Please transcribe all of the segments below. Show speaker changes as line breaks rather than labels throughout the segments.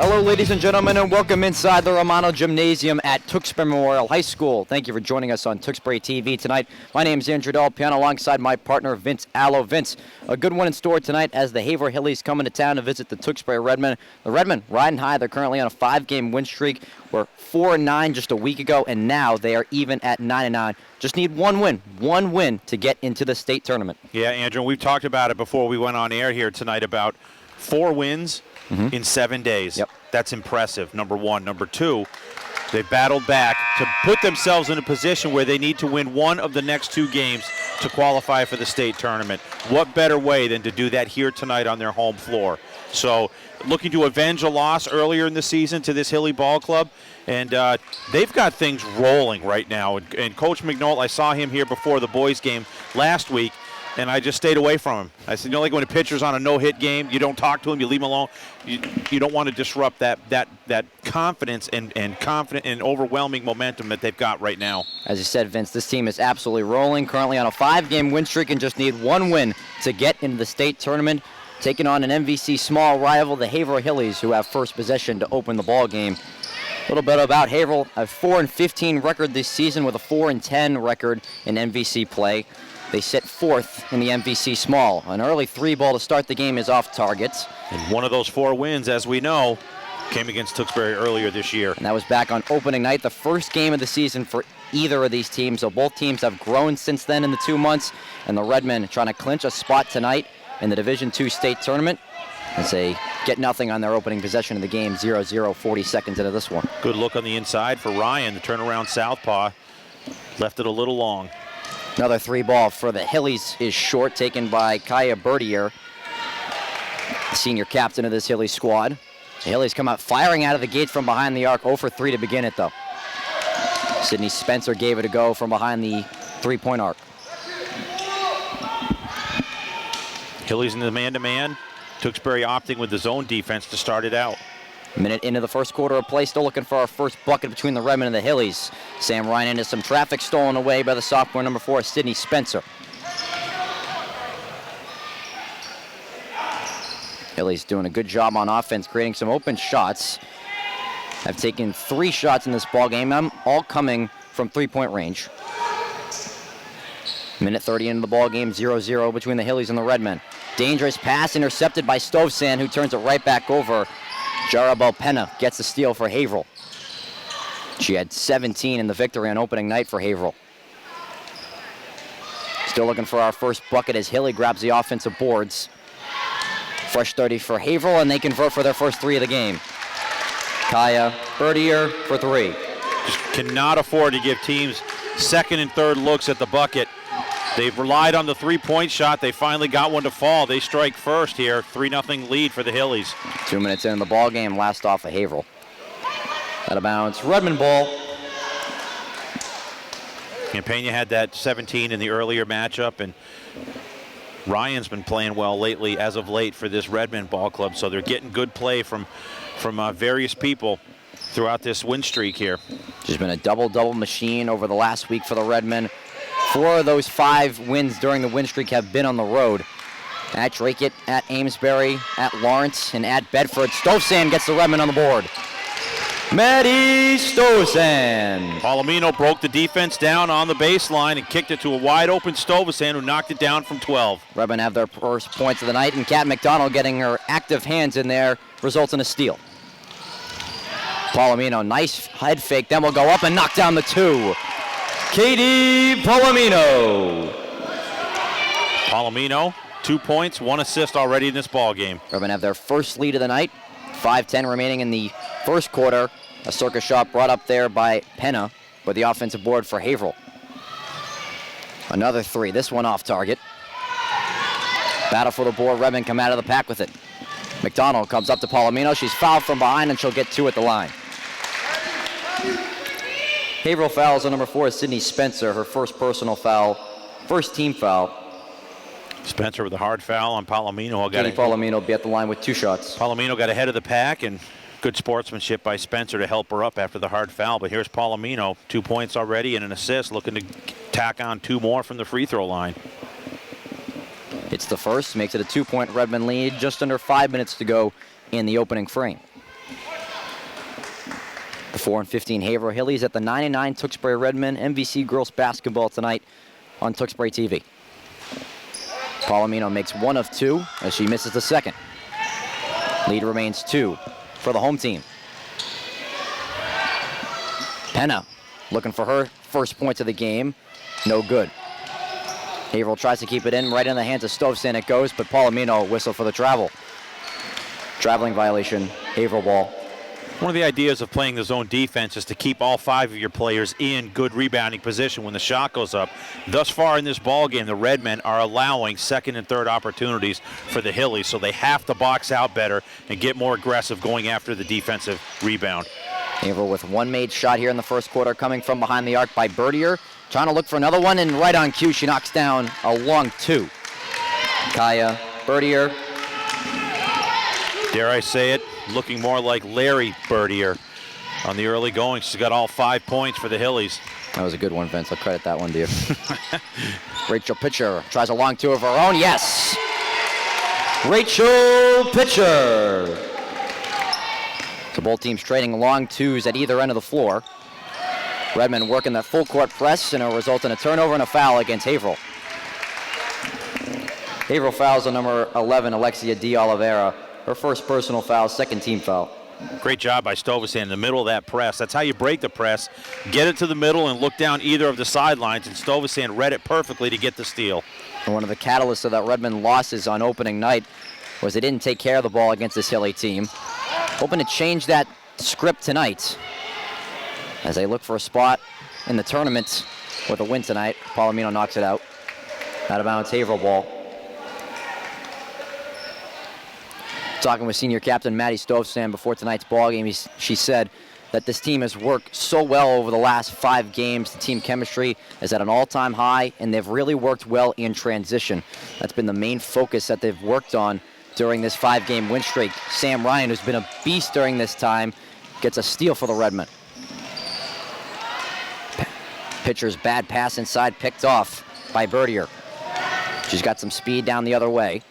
Hello, ladies and gentlemen, and welcome inside the Romano Gymnasium at Tewksbury Memorial High School. Thank you for joining us on Tewksbury TV tonight. My name is Andrew Del Piano, alongside my partner, Vince Allo. Vince, a good one in store tonight as the Haverhill come into town to visit the Tewksbury Redmen. The Redmen riding high. They're currently on a 5-game win streak. We're 4-9 just a week ago, and now they are even at 9-9. Just need one win to get into the state tournament.
Yeah, Andrew, we've talked about it before we went on air here tonight about 4 wins in 7 days.
Yep.
That's impressive, number one. Number two, they battled back to put themselves in a position where they need to win one of the next 2 games to qualify for the state tournament. What better way than to do that here tonight on their home floor? So looking to avenge a loss earlier in the season to this Hilly Ball Club, and they've got things rolling right now. And Coach McNoll, I saw him here before the boys game last week, and I just stayed away from him. I said, like when a pitcher's on a no-hit game, you don't talk to him, you leave him alone. You don't want to disrupt that confidence and confident and overwhelming momentum that they've got right now.
As you said, Vince, this team is absolutely rolling, currently on a 5-game win streak and just need one win to get into the state tournament, taking on an MVC small rival, the Haverhill, who have first possession to open the ball game. A little bit about Haverhill, a 4-15 record this season with a 4-10 record in MVC play. They sit 4th in the MVC small. An early 3-ball to start the game is off target.
And one of those 4 wins, as we know, came against Tewksbury earlier this year.
And that was back on opening night, the first game of the season for either of these teams. So both teams have grown since then in the 2 months. And the Redmen trying to clinch a spot tonight in the Division II state tournament as they get nothing on their opening possession of the game, 0-0, 40 seconds into this one.
Good look on the inside for Ryan, the turnaround southpaw. Left it a little long.
Another 3-ball for the Hillies is short, taken by Kaya Bertier, the senior captain of this Hillies squad. The Hillies come out firing out of the gates from behind the arc, 0 for 3 to begin it, though. Sydney Spencer gave it a go from behind the 3-point arc.
Hillies in the man-to-man. Tewksbury opting with the zone defense to start it out.
Minute into the first quarter of play, still looking for our first bucket between the Redmen and the Hillies. Sam Ryan into some traffic stolen away by the sophomore number 4, Sydney Spencer. Hillies doing a good job on offense, creating some open shots. Have taken 3 shots in this ball game, all coming from 3-point range. Minute 30 into the ball game, 0-0 between the Hillies and the Redmen. Dangerous pass intercepted by Stovsand, who turns it right back over. Jarabel Penna gets the steal for Haverhill. She had 17 in the victory on opening night for Haverhill. Still looking for our first bucket as Hilly grabs the offensive boards. Fresh 30 for Haverhill, and they convert for their first 3 of the game. Kaya Bertier for 3.
Just cannot afford to give teams second and third looks at the bucket. They've relied on the 3-point shot. They finally got one to fall. They strike first here. 3-0 lead for the Hillies.
2 minutes in the ball game, last off of Haverhill. Out of bounds, Redmond ball.
Campagna had that 17 in the earlier matchup, and Ryan's been playing well lately, as of late, for this Redmond ball club. So they're getting good play from various people throughout this win streak here.
There's been a double-double machine over the last week for the Redmen. 4 of those 5 wins during the win streak have been on the road. At Drake, at Amesbury, at Lawrence, and at Bedford. Stovsand gets the Redmen on the board. Maddie Stovsand.
Palomino broke the defense down on the baseline and kicked it to a wide-open Stovsand, who knocked it down from 12.
Redmen have their first points of the night, and Kat McDonald getting her active hands in there results in a steal. Palomino, nice head fake, then will go up and knock down the 2. Katie Palomino.
Palomino, 2 points, 1 assist already in this ball game.
Redmen have their first lead of the night. 5:10 remaining in the first quarter. A circus shot brought up there by Penna, but the offensive board for Haverhill. Another 3, this one off target. Battle for the board, Redmen come out of the pack with it. McDonald comes up to Palomino. She's fouled from behind, and she'll get 2 at the line. Haverhill fouls on number 4, Sydney Spencer, her first personal foul, first team foul.
Spencer with a hard foul on Palomino.
Palomino will be at the line with 2 shots.
Palomino got ahead of the pack, and good sportsmanship by Spencer to help her up after the hard foul. But here's Palomino, 2 points already and an assist, looking to tack on 2 more from the free throw line.
It's the first, makes it a 2-point Redmen lead, just under 5 minutes to go in the opening frame. 4-15 Haverhill Hillies at the 9-9 Tewksbury Redmen MVC girls basketball tonight on Tewksbury TV. Palomino makes 1 of 2 as she misses the second. Lead remains 2 for the home team. Penna looking for her first points of the game. No good. Haverhill tries to keep it in, right in the hands of Stovesand it goes, but Palomino whistle for the travel. Traveling violation, Haverhill ball.
One of the ideas of playing the zone defense is to keep all 5 of your players in good rebounding position when the shot goes up. Thus far in this ball game, the Redmen are allowing second and third opportunities for the Hillies, so they have to box out better and get more aggressive going after the defensive rebound.
Haverhill with 1 made shot here in the first quarter, coming from behind the arc by Bertier. Trying to look for another one, and right on cue, she knocks down a long 2. Kaya Bertier.
Dare I say it, looking more like Larry Bertier on the early going. She's got all 5 points for the Hillies.
That was a good one, Vince. I'll credit that one to you. Rachel Pitcher tries a long 2 of her own. Yes! Rachel Pitcher. So both teams trading long 2s at either end of the floor. Redmen working that full court press, and it'll result in a turnover and a foul against Haverhill. Haverhill fouls on number 11, Alexia De Oliveira. Her first personal foul, second team foul.
Great job by Stovesand in the middle of that press. That's how you break the press. Get it to the middle and look down either of the sidelines, and Stovesand read it perfectly to get the steal.
And one of the catalysts of that Redmond losses on opening night was they didn't take care of the ball against this Hilly team. Hoping to change that script tonight as they look for a spot in the tournament with a win tonight. Palomino knocks it out. Out of bounds, Haverhill ball. Talking with senior captain Maddie Stovesand before tonight's ball game, she said that this team has worked so well over the last 5 games. The team chemistry is at an all-time high, and they've really worked well in transition. That's been the main focus that they've worked on during this 5-game win streak. Sam Ryan, who's been a beast during this time, gets a steal for the Redmen. Pitcher's bad pass inside, picked off by Bertier. She's got some speed down the other way.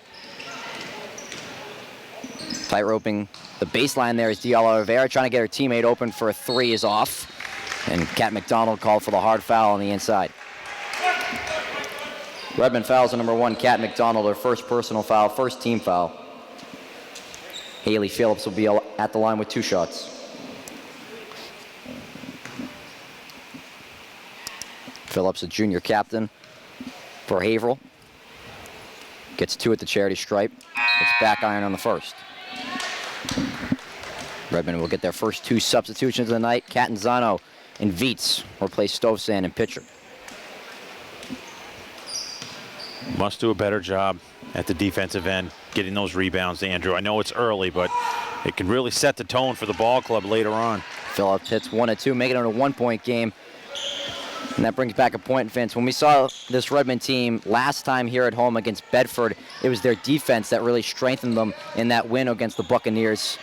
Tight roping the baseline there is De Oliveira, trying to get her teammate open for a 3 is off. And Kat McDonald called for the hard foul on the inside. Redmond fouls on number 1, Kat McDonald, her first personal foul, first team foul. Haley Phillips will be at the line with 2 shots. Phillips, a junior captain for Haverhill. Gets 2 at the charity stripe. It's back iron on the first. Redmond will get their first 2 substitutions of the night. Catanzano and Vietz replace Stovesand and Pitcher.
Must do a better job at the defensive end, getting those rebounds, Andrew. I know it's early, but it can really set the tone for the ball club later on.
Phillips hits 1 of 2, making it a 1-point game. And that brings back a point, Vince. When we saw this Redmond team last time here at home against Bedford, it was their defense that really strengthened them in that win against the Buccaneers.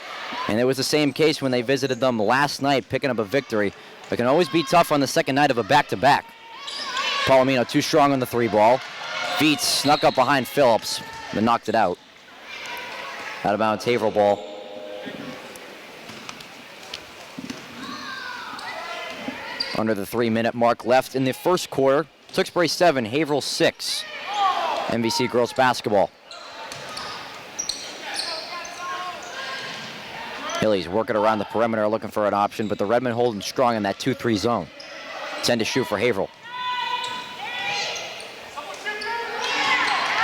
And it was the same case when they visited them last night, picking up a victory. It can always be tough on the second night of a back-to-back. Palomino too strong on the 3 ball. Vietz snuck up behind Phillips, but knocked it out. Out of bounds, Haverhill ball. Under the 3-minute mark left in the first quarter. Tewksbury 7, Haverhill 6. MVC girls basketball. Hillies working around the perimeter looking for an option, but the Redmen holding strong in that 2-3 zone. 10 to shoot for Haverhill.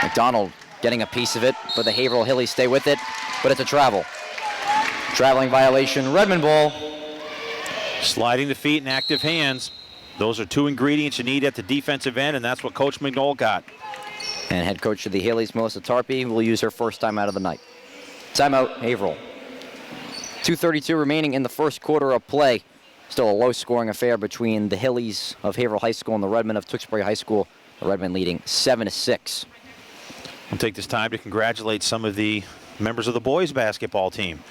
McDonald getting a piece of it, but the Haverhill Hillies stay with it, but it's a travel. Traveling violation, Redmond ball.
Sliding the feet and active hands. Those are 2 ingredients you need at the defensive end, and that's what Coach McNoll got.
And head coach of the Hillies, Melissa Tarpey, will use her first time out of the night. Timeout, Haverhill. 2:32 remaining in the first quarter of play. Still a low-scoring affair between the Hillies of Haverhill High School and the Redmen of Tewksbury High School. The Redmen leading 7-6.
I'll take this time to congratulate some of the members of the boys basketball team.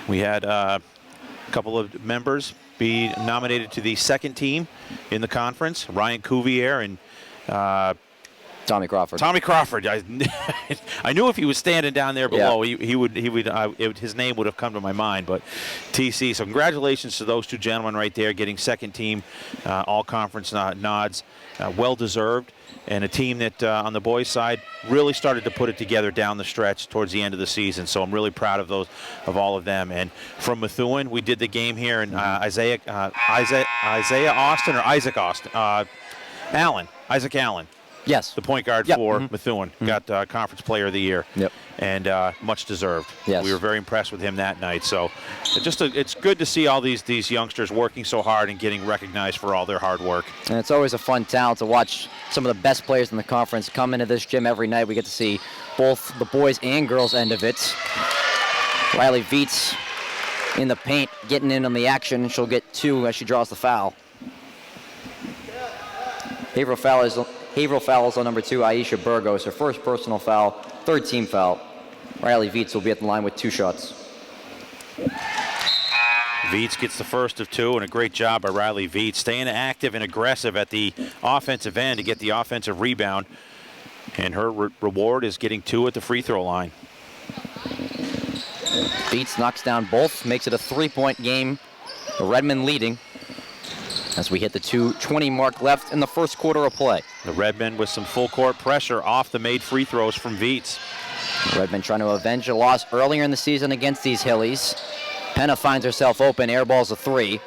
We had a couple of members be nominated to the second team in the conference. Ryan Cuvier and
Tommy Crawford.
Tommy Crawford. I knew if he was standing down there below, his name would have come to my mind. But TC, so congratulations to those two gentlemen right there, getting second team all-conference nods, well deserved, and a team that on the boys' side really started to put it together down the stretch towards the end of the season. So I'm really proud of all of them. And from Methuen, we did the game here, and Isaiah Austin or Isaac Austin, Isaac Allen.
Yes.
The point guard for Methuen got Conference Player of the Year.
Yep.
And much deserved.
Yes.
We were very impressed with him that night. So it's good to see all these youngsters working so hard and getting recognized for all their hard work.
And it's always a fun talent to watch some of the best players in the conference come into this gym every night. We get to see both the boys and girls end of it. Riley Viets in the paint, getting in on the action. She'll get 2 as she draws the foul. Haverhill fouls on number 2, Aisha Burgos, her first personal foul, third team foul. Riley Viets will be at the line with 2 shots.
Viets gets the first of 2, and a great job by Riley Viets, staying active and aggressive at the offensive end to get the offensive rebound. And her reward is getting 2 at the free throw line.
Viets knocks down both, makes it a 3-point game. The Redmen leading as we hit the 2:20 mark left in the first quarter of play.
The Redmen with some full court pressure off the made free throws from Viets.
Redmen trying to avenge a loss earlier in the season against these Hillies. Penna finds herself open, airballs a 3.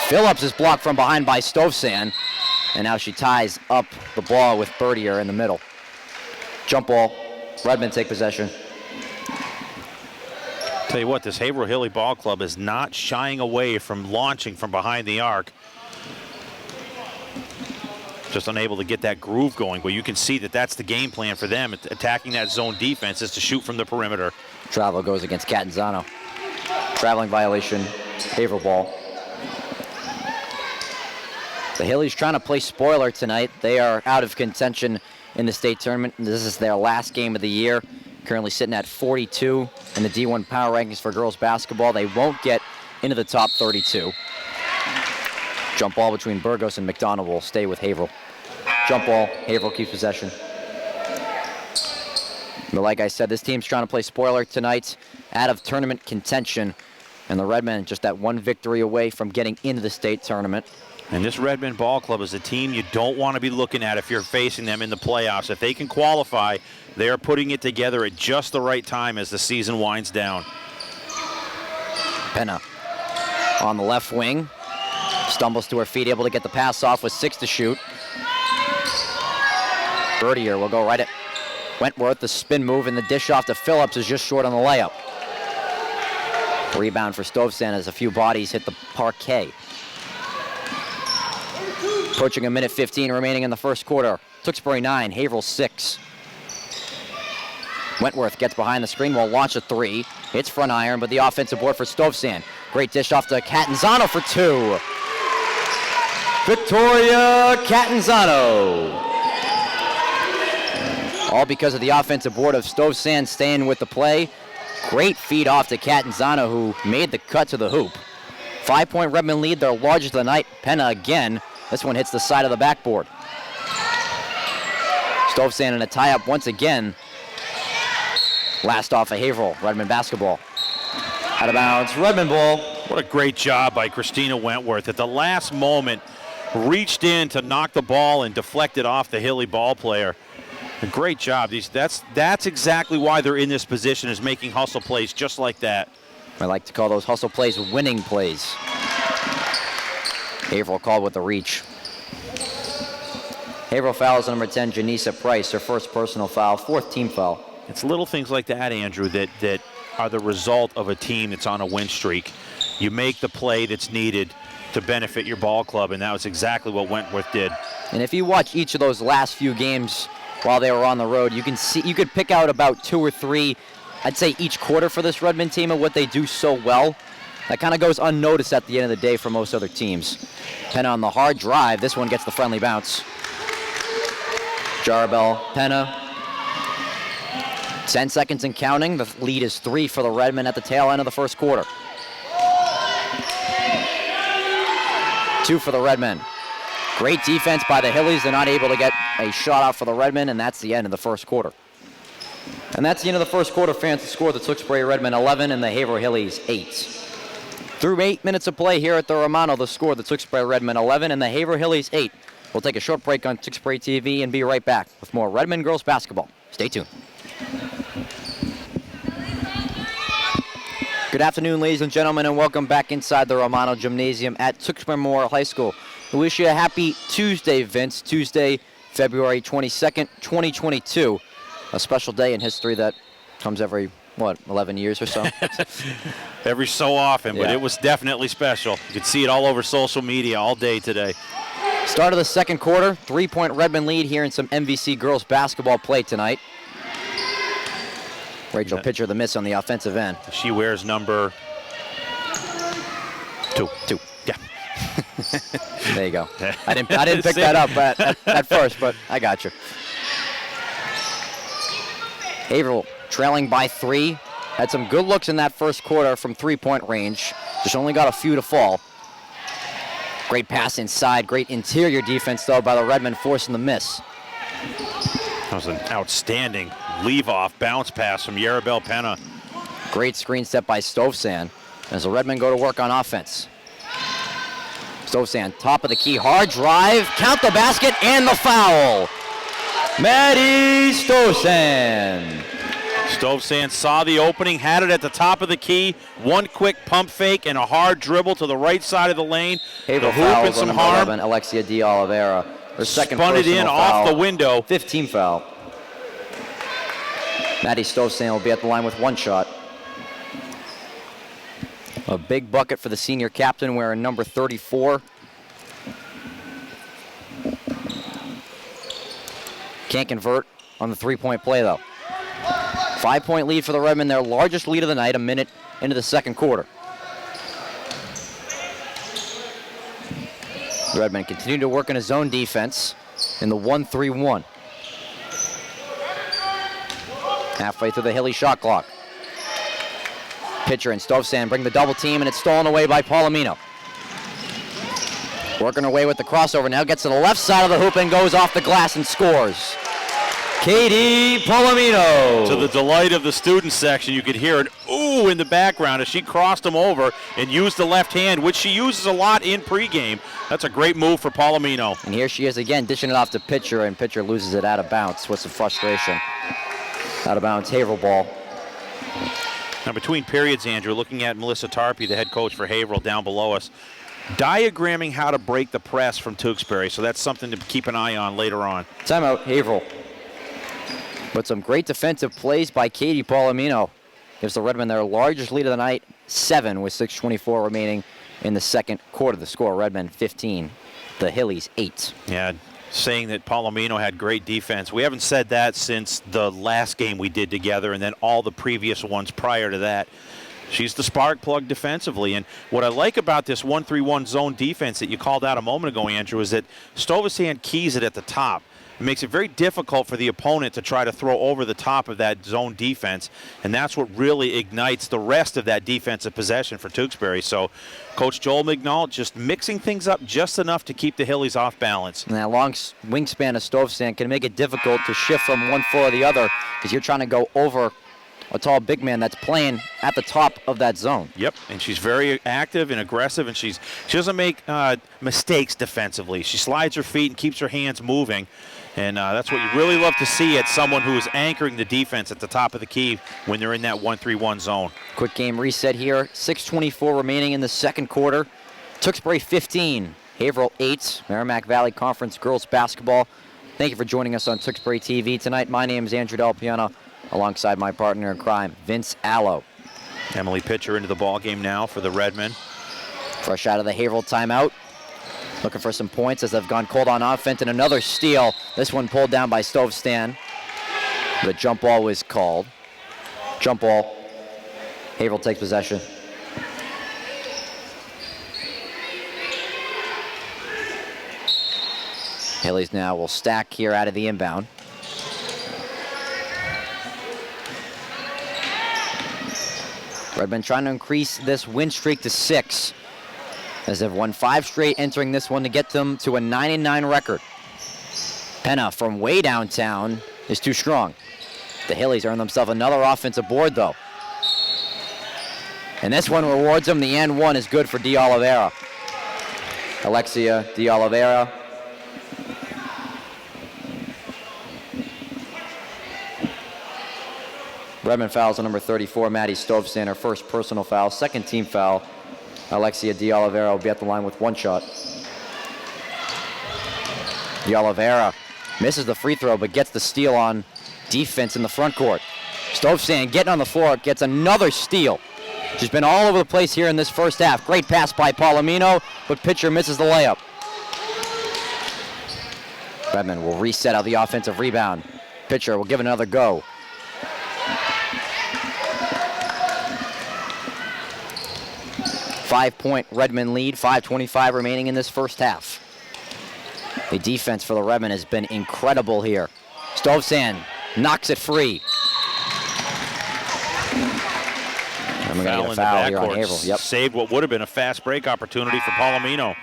Phillips is blocked from behind by Stovsan, and now she ties up the ball with Bertier in the middle. Jump ball, Redmen take possession.
Tell you what, this Haverhill Hilly Ball Club is not shying away from launching from behind the arc. Just unable to get that groove going, but you can see that that's the game plan for them. Attacking that zone defense is to shoot from the perimeter.
Travel goes against Catanzano. Traveling violation, Haverhill ball. The Hillies trying to play spoiler tonight. They are out of contention in the state tournament. This is their last game of the year. Currently sitting at 42 in the D1 power rankings for girls basketball. They won't get into the top 32. Jump ball between Burgos and McDonald will stay with Haverhill. Jump ball, Haverhill keeps possession. But like I said, this team's trying to play spoiler tonight, out of tournament contention. And the Redmen just that 1 victory away from getting into the state tournament.
And this Redmen Ball Club is a team you don't want to be looking at if you're facing them in the playoffs. If they can qualify, they are putting it together at just the right time as the season winds down.
Penna on the left wing. Stumbles to her feet, able to get the pass off with 6 to shoot. Bertier will go right at Wentworth. The spin move and the dish off to Phillips is just short on the layup. Rebound for Stovsan as a few bodies hit the parquet. Approaching a minute 15 remaining in the first quarter. Tewksbury 9, Haverhill 6. Wentworth gets behind the screen, will launch a 3. Hits front iron, but the offensive board for Stovsan. Great dish off to Catanzano for 2. Victoria Catanzano. All because of the offensive board of Stovsan staying with the play. Great feed off to Catanzano, who made the cut to the hoop. 5-point Redmen lead, their largest of the night. Penna again. This one hits the side of the backboard. Stovsan in a tie-up once again. Last off of Haverhill, Redmen basketball. Out of bounds, Redmen ball.
What a great job by Christina Wentworth. At the last moment, reached in to knock the ball and deflect it off the Hilly ball player. A great job. That's exactly why they're in this position, is making hustle plays just like that.
I like to call those hustle plays winning plays. Haverhill called with the reach. Haverhill fouls on number 10, Janisa Price, her first personal foul, 4th team foul.
It's little things like that, Andrew, that are the result of a team that's on a win streak. You make the play that's needed to benefit your ball club, and that was exactly what Wentworth did.
And if you watch each of those last few games while they were on the road, you could pick out about 2 or 3, I'd say each quarter for this Redmen team of what they do so well. That kind of goes unnoticed at the end of the day for most other teams. Penna on the hard drive. This one gets the friendly bounce. Jarabel, Penna. 10 seconds and counting. The lead is 3 for the Redmen at the tail end of the first quarter. 2 for the Redmen. Great defense by the Hillies. They're not able to get a shutout for the Redmen, and that's the end of the first quarter. And that's the end of the first quarter. Fans to score the Tewksbury Redmen 11 and the Haverhillies 8. Through 8 minutes of play here at the Romano, the score, the Tewksbury Redmen 11 and the Haverhillies 8. We'll take a short break on Tewksbury TV and be right back with more Redmen girls basketball. Stay tuned. Good afternoon, ladies and gentlemen, and welcome back inside the Romano Gymnasium at Tewksbury Memorial High School. We wish you a happy Tuesday, Vince. Tuesday, February 22nd, 2022. A special day in history that comes every, 11 years or so?
Every so often, but
Yeah.
it was definitely special. You could see it all over social media all day today.
Start of the second quarter, 3-point Redmond lead here in some MVC girls basketball play tonight. Rachel Pitcher the miss on the offensive end.
She wears number 2. Yeah.
There you go. I didn't pick that up at first, but I got you. Haverhill trailing by 3. Had some good looks in that first quarter from 3-point range. Just only got a few to fall. Great pass inside. Great interior defense, though, by the Redmen, forcing the miss.
That was an outstanding leave-off bounce pass from Yarabel Penna.
Great screen step by Stovsan as the Redmen go to work on offense. Stovsan, top of the key, hard drive, count the basket, and the foul. Maddie Stovsan.
Stovsan saw the opening, had it at the top of the key. One quick pump fake and a hard dribble to the right side of the lane.
Haverhill
The hoop and
fouls
some
on number
harm.
11, Alexia De Oliveira. Her second
Spun it
personal
in
foul.
off the window.
15 foul. Maddie Stovsan will be at the line with 1 shot. A big bucket for the senior captain wearing number 34. Can't convert on the 3-point play, though. 5-point lead for the Redmen, their largest lead of the night, a minute into the second quarter. The Redmen continue to work in a zone defense in the 1-3-1. Halfway through the Hilly shot clock. Pitcher and Stovsan bring the double team, and it's stolen away by Palomino. Working her way with the crossover now, gets to the left side of the hoop and goes off the glass and scores. Katie Palomino.
To the delight of the student section, you could hear an ooh in the background as she crossed him over and used the left hand, which she uses a lot in pregame. That's a great move for Palomino.
And here she is again, dishing it off to Pitcher, and Pitcher loses it out of bounds with some frustration. Out of bounds, Haverhill ball.
Now, between periods, Andrew, looking at Melissa Tarpey, the head coach for Haverhill down below us, diagramming how to break the press from Tewksbury, so that's something to keep an eye on later on.
Timeout, Haverhill. But some great defensive plays by Katie Palomino. Gives the Redmen their largest lead of the night, 7 with 6:24 remaining in the second quarter. The score, Redmen 15, the Hillies 8.
Yeah, saying that Palomino had great defense. We haven't said that since the last game we did together and then all the previous ones prior to that. She's the spark plug defensively. And what I like about this 1-3-1 zone defense that you called out a moment ago, Andrew, is that Stovsan keys it at the top. It makes it very difficult for the opponent to try to throw over the top of that zone defense, and that's what really ignites the rest of that defensive possession for Tewksbury. So Coach Joel Mignall just mixing things up just enough to keep the Hillies off balance.
And that long wingspan of Stovsan can make it difficult to shift from one floor to the other because you're trying to go over a tall big man that's playing at the top of that zone.
Yep, and she's very active and aggressive, and she doesn't make mistakes defensively. She slides her feet and keeps her hands moving, and that's what you really love to see at someone who is anchoring the defense at the top of the key when they're in that 1-3-1 zone.
Quick game reset here. 6:24 remaining in the second quarter. Tewksbury 15, Haverhill 8, Merrimack Valley Conference girls basketball. Thank you for joining us on Tewksbury TV tonight. My name is Andrew Del Piano, alongside my partner in crime, Vince Allo.
Emily Pitcher into the ball game now for the Redmen.
Fresh out of the Haverhill timeout. Looking for some points as they've gone cold on offense, and another steal. This one pulled down by Stovsan. The jump ball was called. Jump ball. Haverhill takes possession. Hillies now will stack here out of the inbound. Redmen trying to increase this win streak to 6, as they've won 5 straight entering this one to get them to a 9-9 record. Penna from way downtown is too strong. The Hillies earn themselves another offensive board, though. And this one rewards them. The end one is good for De Oliveira. Alexia De Oliveira. Redmond fouls on number 34, Maddie Stovestan, her first personal foul. Second team foul. Alexia De Oliveira will be at the line with one shot. De Oliveira misses the free throw, but gets the steal on defense in the front court. Stovestan getting on the floor, gets another steal. She's been all over the place here in this first half. Great pass by Palomino, but pitcher misses the layup. Redmond will reset out the offensive rebound. Pitcher will give it another go. Five-point Redmond lead, 5:25 remaining in this first half. The defense for the Redmond has been incredible here. Stovestan knocks it free. And we're going to get a foul here on Haverhill. Yep.
Saved what would have been a fast break opportunity for Palomino.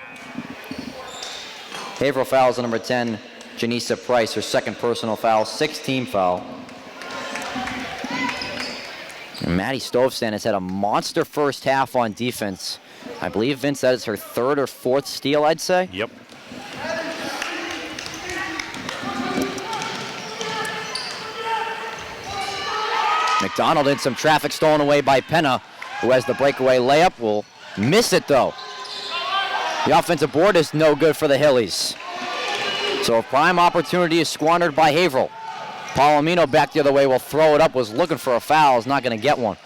Haverhill fouls on number 10, Janisa Price, her second personal foul, sixth team foul. And Maddie Stovestan has had a monster first half on defense. I believe, Vince, that is her third or fourth steal, I'd say.
Yep.
McDonald in some traffic stolen away by Penna, who has the breakaway layup. Will miss it, though. The offensive board is no good for the Hillies. So a prime opportunity is squandered by Haverhill. Palomino back the other way will throw it up, was looking for a foul, is not going to get one.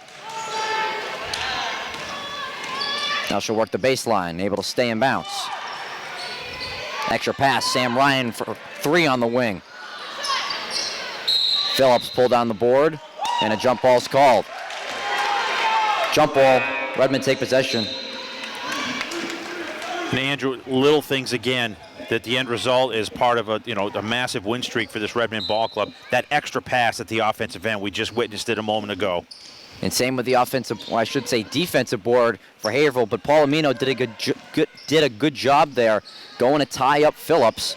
Now she'll work the baseline, able to stay in bounds. Extra pass, Sam Ryan for three on the wing. Phillips pulled down the board, and a jump ball's called. Jump ball, Redmond take possession.
And Andrew, little things again, that the end result is part of a massive win streak for this Redmond ball club. That extra pass at the offensive end, we just witnessed it a moment ago. And
same with the offensive, well, I should say defensive board for Haverhill, but Palomino did a good job there, going to tie up Phillips.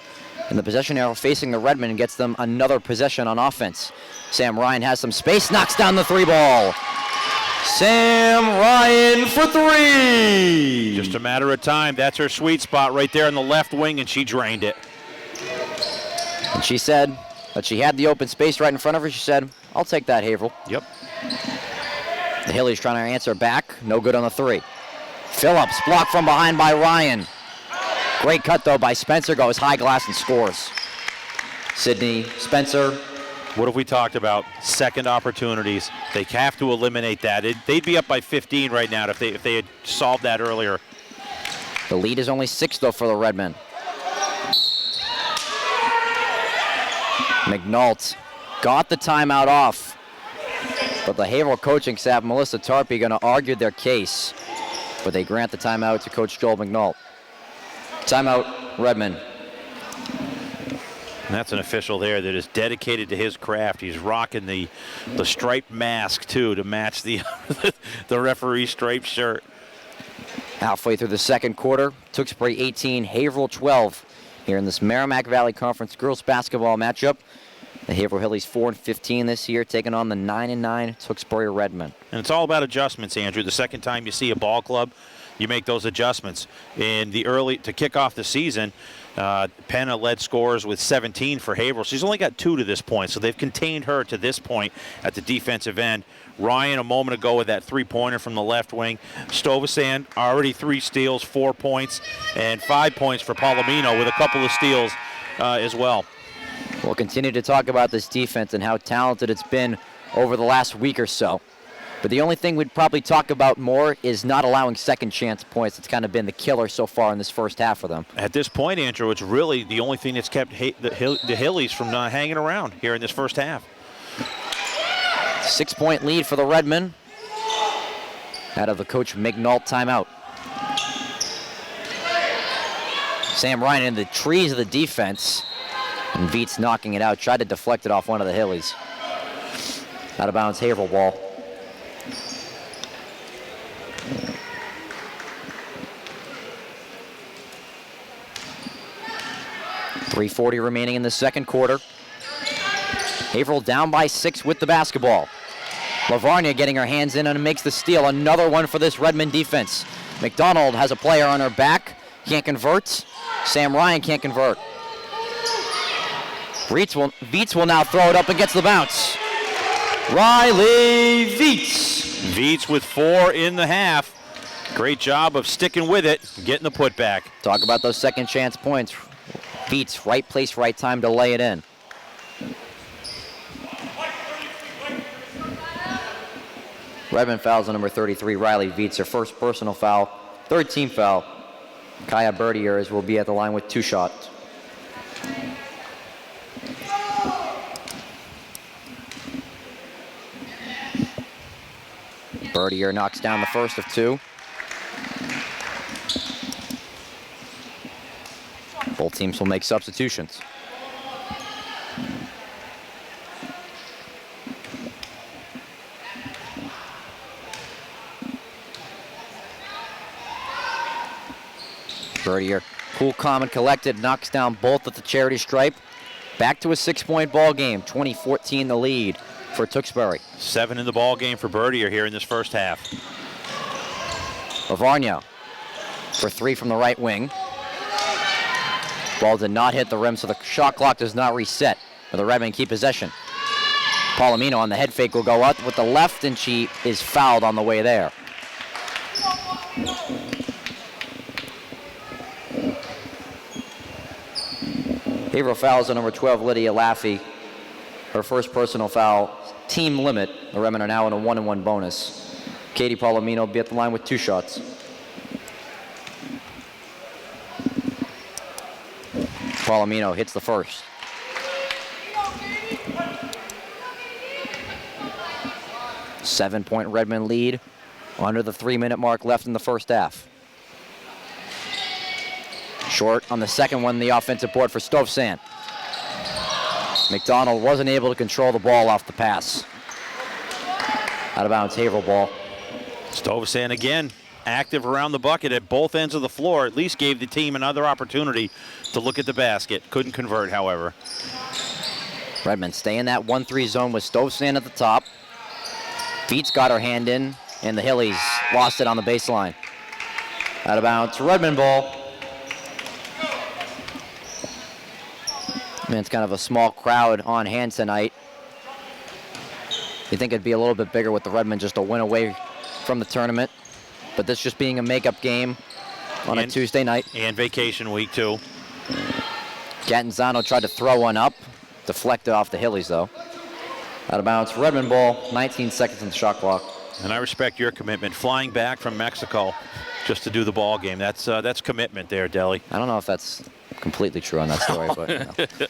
And the possession arrow facing the Redmond gets them another possession on offense. Sam Ryan has some space, knocks down the three ball. Sam Ryan for three.
Just a matter of time. That's her sweet spot right there in the left wing, and she drained it.
And she said that she had the open space right in front of her. She said, I'll take that, Haverhill.
Yep.
The Hillies trying to answer back. No good on the three. Phillips blocked from behind by Ryan. Great cut, though, by Spencer. Goes high glass and scores. Sydney Spencer.
What have we talked about? Second opportunities. They have to eliminate that. They'd be up by 15 right now if they had solved that earlier.
The lead is only 6, though, for the Redmen. McNult got the timeout off. But the Haverhill coaching staff, Melissa Tarpey, going to argue their case. But they grant the timeout to Coach Joel McNult. Timeout, Redmond.
And that's an official there that is dedicated to his craft. He's rocking the striped mask, too, to match the referee's striped shirt.
Halfway through the second quarter, Tewksbury 18, Haverhill 12 here in this Merrimack Valley Conference girls basketball matchup. The Haverhill Hillies 4-15 this year, taking on the 9-9 Tewksbury Redmen.
And it's all about adjustments, Andrew. The second time you see a ball club, you make those adjustments. To kick off the season, Penna led scorers with 17 for Haverhill. She's only got 2 to this point, so they've contained her to this point at the defensive end. Ryan a moment ago with that three-pointer from the left wing. Stovestan already 3 steals, 4 points, and 5 points for Palomino with a couple of steals as well.
We'll continue to talk about this defense and how talented it's been over the last week or so. But the only thing we'd probably talk about more is not allowing second chance points. It's kind of been the killer so far in this first half for them.
At this point, Andrew, it's really the only thing that's kept the Hillies from not hanging around here in this first half.
6-point lead for the Redmen out of the Coach McNult timeout. Sam Ryan in the trees of the defense. And Veets knocking it out. Tried to deflect it off one of the Hillies. Out of bounds, Haverhill ball. 3:40 remaining in the second quarter. Haverhill down by 6 with the basketball. Lavarnia getting her hands in and makes the steal. Another one for this Redmond defense. McDonald has a player on her back. Can't convert. Sam Ryan can't convert. Viets will now throw it up and gets the bounce. Riley Viets.
Viets with 4 in the half. Great job of sticking with it, getting the putback.
Talk about those second chance points. Viets, right place, right time to lay it in. Redmond fouls on number 33, Riley Viets, her first personal foul, third team foul. Kaya Bertiers will be at the line with 2 shots. Bertier knocks down the first of 2. Both teams will make substitutions. Bertier, cool, calm, and collected, knocks down both at the charity stripe. Back to a 6-point ball game, 20-14 the lead for Tewksbury.
7 in the ball game for Bertier here in this first half.
Lavarnia for 3 from the right wing. Ball did not hit the rim, so the shot clock does not reset. But the Redmen keep possession. Palomino on the head fake will go up with the left, and she is fouled on the way there. Haverhill fouls on number 12, Lydia Laffey. Her first personal foul, team limit. The Redmen are now in a 1-1 bonus. Katie Palomino will be at the line with 2 shots. Palomino hits the first. Seven-point Redmond lead under the 3-minute mark left in the first half. Short on the second one, the offensive board for Stovsand. McDonald wasn't able to control the ball off the pass. Out of bounds, Haverhill ball.
Stovsand again, active around the bucket at both ends of the floor. At least gave the team another opportunity to look at the basket. Couldn't convert, however.
Redmond stay in that 1-3 zone with Stovsand at the top. Viets got her hand in, and the Hillies lost it on the baseline. Out of bounds, Redmond ball. Man, it's kind of a small crowd on hand tonight. You think it'd be a little bit bigger with the Redmond just a win away from the tournament. But this just being a makeup game on a Tuesday night.
And vacation week, too.
Gattanzano tried to throw one up. Deflected off the Hillies, though. Out of bounds, Redmond ball, 19 seconds on the shot clock.
And I respect your commitment. Flying back from Mexico just to do the ball game. That's commitment there, Deli.
I don't know if that's completely true on that story, but you know.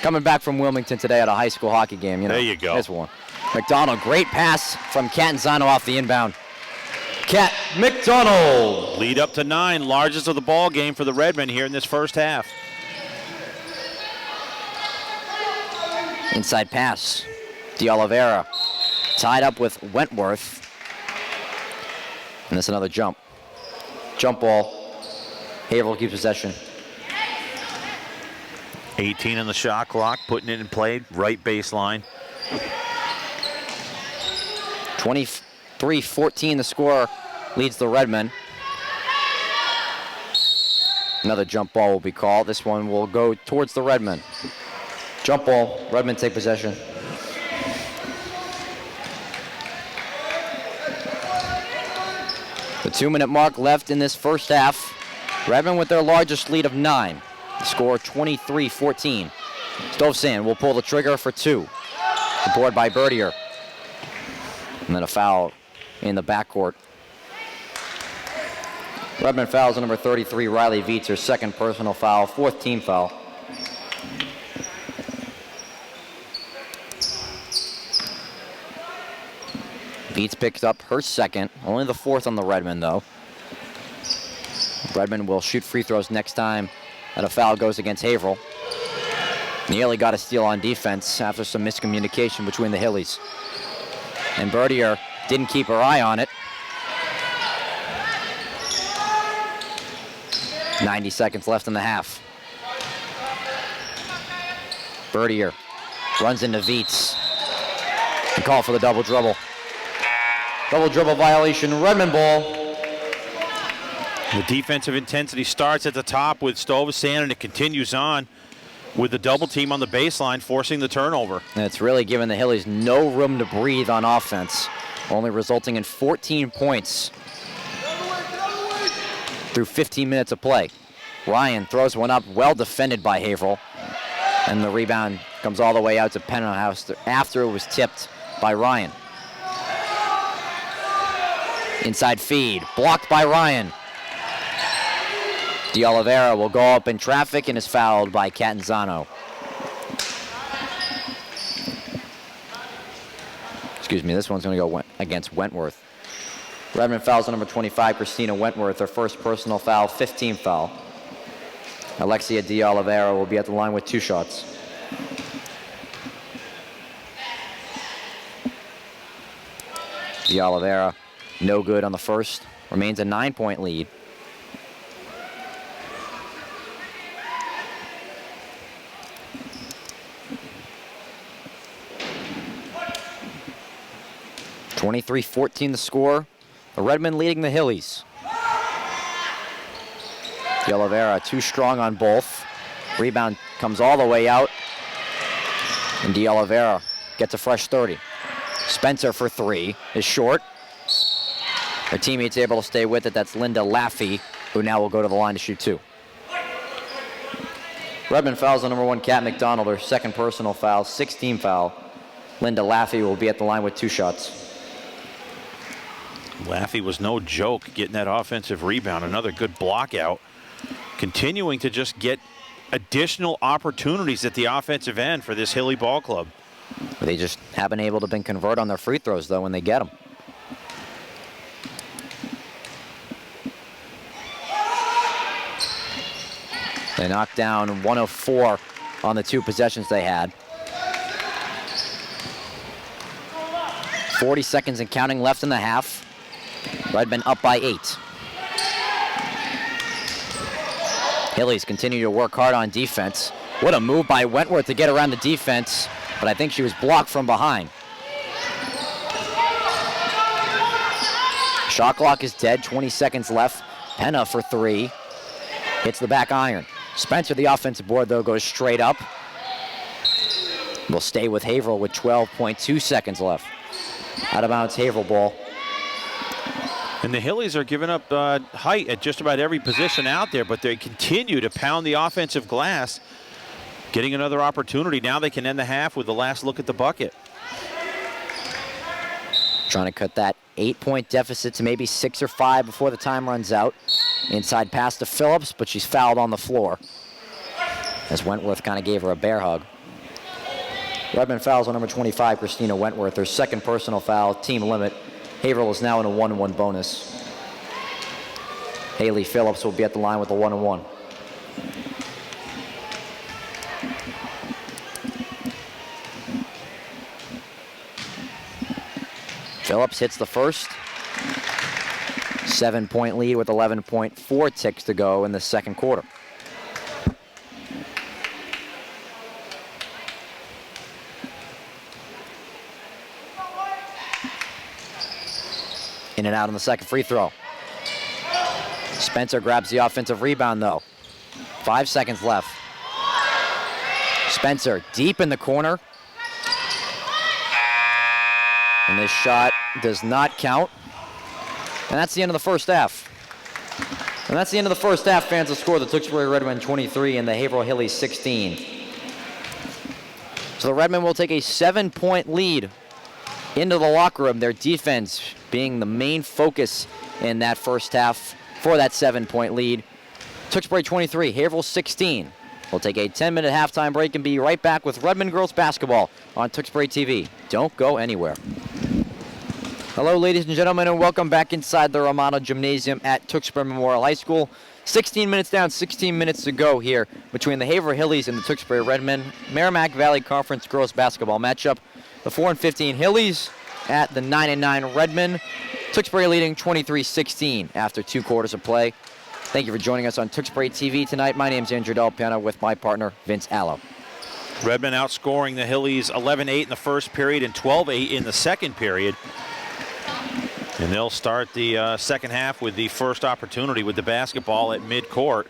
Coming back from Wilmington today at a high school hockey game, you know.
There you go.
There's one. McDonald, great pass from Gattanzano off the inbound. Cat McDonald.
Lead up to 9, largest of the ball game for the Redmen here in this first half.
Inside pass. De Oliveira tied up with Wentworth. And that's another jump. Jump ball. Haverhill keeps possession.
18 on the shot clock, putting it in play, right baseline.
23-14 the score leads the Redmen. Another jump ball will be called. This one will go towards the Redmen. Jump ball, Redmen take possession. The 2-minute mark left in this first half. Redmond with their largest lead of 9. The score 23-14. Stovsand will pull the trigger for 2. The board by Bertier. And then a foul in the backcourt. Redmond fouls on number 33, Riley Viets, her second personal foul, 4th team foul. Viets picks up her second, only the 4th on the Redmond though. Redmond will shoot free throws next time that a foul goes against Haverhill. Nearly got a steal on defense after some miscommunication between the Hillies. And Bertier didn't keep her eye on it. 90 seconds left in the half. Bertier runs into Viets. And call for the double dribble. Double dribble violation, Redmond ball.
The defensive intensity starts at the top with Stovasand, and it continues on with the double team on the baseline, forcing the turnover.
And it's really given the Hillies no room to breathe on offense, only resulting in 14 points through 15 minutes of play. Ryan throws one up, well defended by Haverhill, and the rebound comes all the way out to Penthouse after it was tipped by Ryan. Inside feed, blocked by Ryan. De Oliveira will go up in traffic and is fouled by Catanzano. Excuse me, this one's going to go against Wentworth. Redmond fouls on number 25, Christina Wentworth, her first personal foul, 15th foul. Alexia De Oliveira will be at the line with 2 shots. De Oliveira, no good on the first, remains a 9-point lead. (23-14) the score. The Redmond leading the Hillies. De Oliveira too strong on both. Rebound comes all the way out. And De Oliveira gets a fresh 30. Spencer for 3 is short. Her teammate's able to stay with it. That's Linda Laffey, who now will go to the line to shoot 2. Redmond fouls on number 1, Kat McDonald, her second personal foul, 16 foul. Linda Laffey will be at the line with 2 shots.
Laffey was no joke getting that offensive rebound. Another good block out. Continuing to just get additional opportunities at the offensive end for this Hilly ball club.
They just haven't been able to convert on their free throws, though, when they get them. They knocked down 104 on the 2 possessions they had. 40 seconds and counting left in the half. Redmond up by 8. Hillies continue to work hard on defense. What a move by Wentworth to get around the defense, but I think she was blocked from behind. Shot clock is dead, 20 seconds left. Penna for 3, hits the back iron. Spencer, the offensive board, though, goes straight up. Will stay with Haverhill with 12.2 seconds left. Out of bounds, Haverhill ball.
And the Hillies are giving up height at just about every position out there, but they continue to pound the offensive glass, getting another opportunity. Now they can end the half with the last look at the bucket.
Trying to cut that 8-point deficit to maybe 6 or 5 before the time runs out. Inside pass to Phillips, but she's fouled on the floor, as Wentworth kind of gave her a bear hug. Redmond fouls on number 25, Christina Wentworth, her second personal foul, team limit. Haverhill is now in a 1-1 bonus. Haley Phillips will be at the line with a 1-1. Phillips hits the first. 7-point lead with 11.4 ticks to go in the second quarter. In and out on the second free throw. Spencer grabs the offensive rebound, though. 5 seconds left. Spencer deep in the corner. And this shot does not count. And that's the end of the first half. And that's the end of the first half, fans. The score, the Tewksbury Redmond 23 and the Haverhill Hillies 16. So the Redmond will take a 7-point lead into the locker room. Their defense being the main focus in that first half for that 7-point lead. Tewksbury 23, Haverhill 16. We'll take a 10-minute halftime break and be right back with Redmond girls basketball on Tewksbury TV. Don't go anywhere. Hello, ladies and gentlemen, and welcome back inside the Romano Gymnasium at Tewksbury Memorial High School. 16 minutes down, 16 minutes to go here between the Haverhill Hillies and the Tewksbury Redmond Merrimack Valley Conference girls basketball matchup. The 4-15 Hillies at the 9-9 Redmond. Tewksbury leading 23-16 after 2 quarters of play. Thank you for joining us on Tewksbury TV tonight. My name is Andrew Del Piano with my partner, Vince Allo.
Redmond outscoring the Hillies 11-8 in the first period and 12-8 in the second period. And they'll start the second half with the first opportunity with the basketball at midcourt.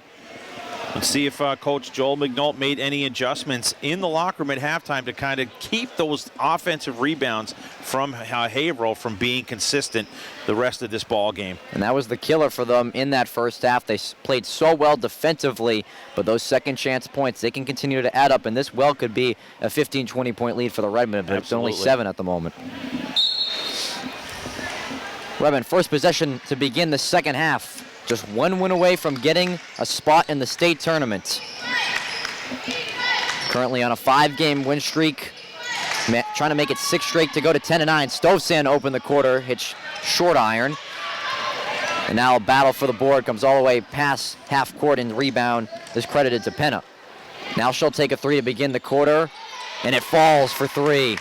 Let's see if Coach Joel McNult made any adjustments in the locker room at halftime to kind of keep those offensive rebounds from Haverhill from being consistent the rest of this ball game.
And that was the killer for them in that first half. They played so well defensively, but those second chance points, they can continue to add up, and this well could be a 15, 20-point lead for the Redmond, but
Absolutely.
It's only 7 at the moment. Redmond, first possession to begin the second half. Just one win away from getting a spot in the state tournament. Currently on a 5-game win streak, trying to make it 6 straight to go to 10-9. Stovsand opened the quarter, hits short iron. And now a battle for the board, comes all the way past half court, and the rebound is credited to Penna. Now she'll take a 3 to begin the quarter, and it falls for 3.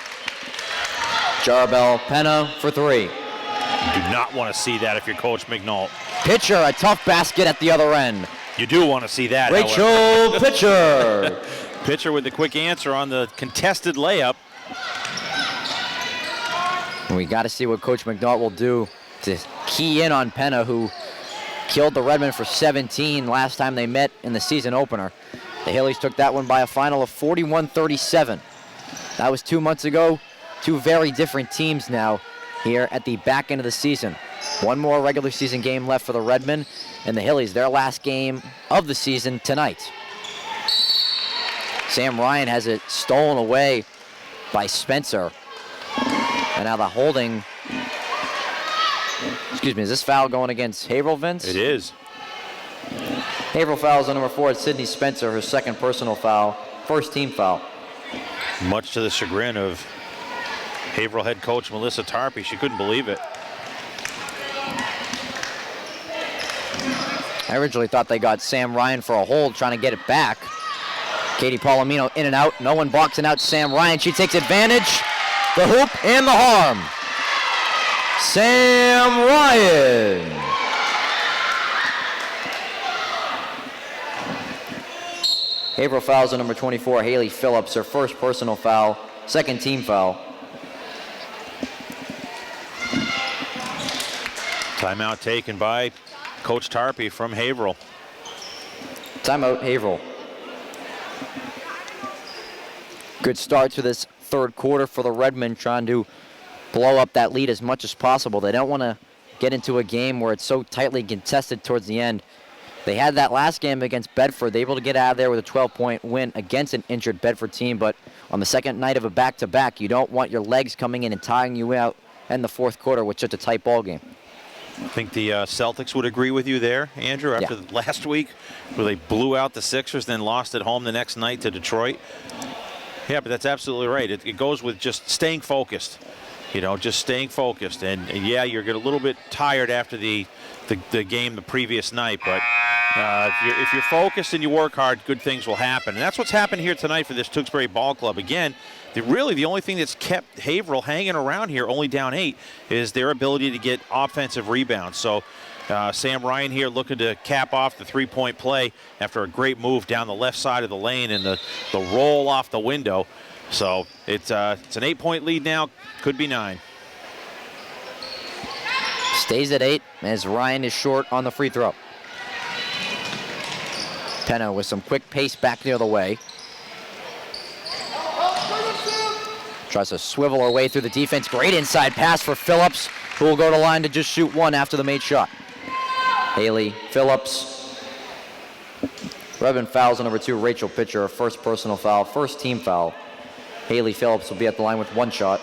Jarabel Penna for 3.
You do not want to see that if you're Coach McNult.
Pitcher, a tough basket at the other end.
You do want to see that.
Rachel Pitcher.
Pitcher with the quick answer on the contested layup.
And we got to see what Coach McNaught will do to key in on Penna, who killed the Redmond for 17 last time they met in the season opener. The Hillies took that one by a final of 41-37. That was 2 months ago. Two very different teams now here at the back end of the season. One more regular season game left for the Redmond, and the Hillies, their last game of the season tonight. Sam Ryan has it stolen away by Spencer. And now the holding. Excuse me, is this foul going against Haverhill, Vince?
It is.
Haverhill fouls on number 4, Sydney Spencer, her second personal foul, first team foul.
Much to the chagrin of Haverhill head coach Melissa Tarpey. She couldn't believe it.
I originally thought they got Sam Ryan for a hold, trying to get it back. Katie Palomino in and out. No one boxing out Sam Ryan. She takes advantage. The hoop and the harm. Sam Ryan. Haverhill fouls on number 24, Haley Phillips, her first personal foul, second team foul.
Timeout taken by Coach Tarpey from Haverhill.
Timeout, Haverhill. Good start to this third quarter for the Redmond, trying to blow up that lead as much as possible. They don't want to get into a game where it's so tightly contested towards the end. They had that last game against Bedford. They were able to get out of there with a 12-point win against an injured Bedford team, but on the second night of a back-to-back, you don't want your legs coming in and tiring you out in the fourth quarter with such a tight ball game.
I think the Celtics would agree with you there, Andrew, after last week where they blew out the Sixers, then lost at home the next night to Detroit. Yeah, but that's absolutely right. It goes with just staying focused, just staying focused. And yeah, you're a little bit tired after the game the previous night, but if you're focused and you work hard, good things will happen. And that's what's happened here tonight for this Tewksbury Ball Club. Again, the only thing that's kept Haverhill hanging around here, only down 8, is their ability to get offensive rebounds. So Sam Ryan here looking to cap off the three-point play after a great move down the left side of the lane and the roll off the window. So it's an 8-point lead now, could be 9.
Stays at 8 as Ryan is short on the free throw. Penna with some quick pace back the other way. Tries to swivel her way through the defense. Great inside pass for Phillips, who will go to line to just shoot one after the made shot. Haley Phillips. Redmond fouls on number 2, Rachel Pitcher, her first personal foul, first team foul. Haley Phillips will be at the line with one shot.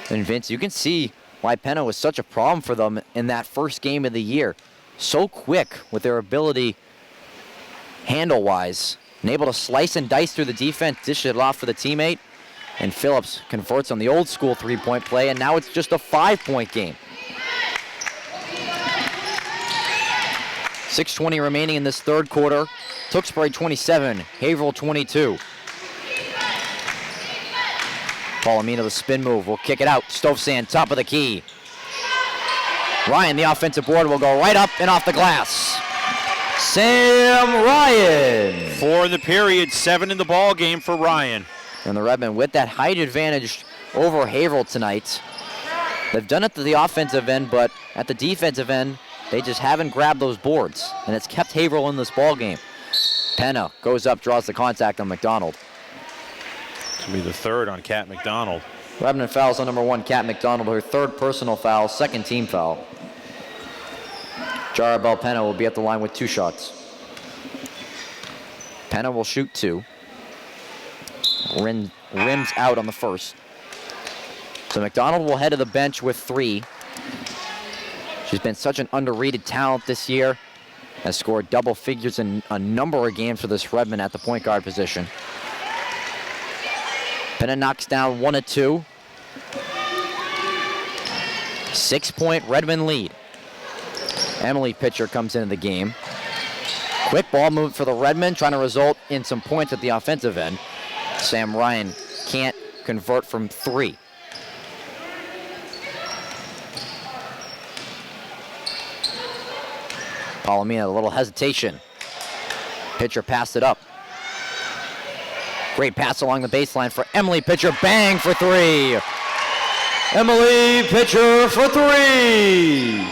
And Vince, you can see why Penna was such a problem for them in that first game of the year. So quick with their ability handle-wise, and able to slice and dice through the defense, dish it off for the teammate, and Phillips converts on the old school three-point play, and now it's just a 5-point game. 6:20 remaining in this third quarter. Tewksbury 27, Haverhill 22. Palomino, the spin move, will kick it out. Stovsand, top of the key. Ryan, the offensive board, will go right up and off the glass. Sam Ryan.
4 in the period, 7 in the ball game for Ryan.
And the Redmen with that height advantage over Haverhill tonight. They've done it to the offensive end, but at the defensive end, they just haven't grabbed those boards, and it's kept Haverhill in this ball game. Penna goes up, draws the contact on McDonald.
It's going to be the third on Kat McDonald.
Redmond fouls on number 1, Kat McDonald, her third personal foul, second team foul. Jarabel Penna will be at the line with 2 shots. Penna will shoot 2. Rims out on the first. So McDonald will head to the bench with 3. She's been such an underrated talent this year. Has scored double figures in a number of games for this Redmond at the point guard position. Penna knocks down 1 of 2. 6-point Redmond lead. Emily Pitcher comes into the game. Quick ball move for the Redmen, trying to result in some points at the offensive end. Sam Ryan can't convert from 3. Palomino, a little hesitation. Pitcher passed it up. Great pass along the baseline for Emily Pitcher. Bang for 3. Emily Pitcher for 3.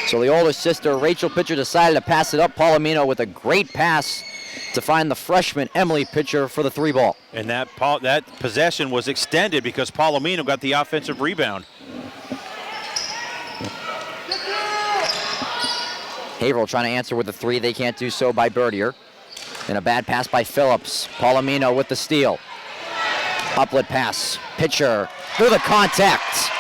So the older sister, Rachel Pitcher, decided to pass it up. Palomino with a great pass to find the freshman, Emily Pitcher, for the 3 ball.
And that possession was extended because Palomino got the offensive rebound.
Haverhill trying to answer with the 3. They can't do so by Bertier. And a bad pass by Phillips. Palomino with the steal. Uplet pass. Pitcher through the contact.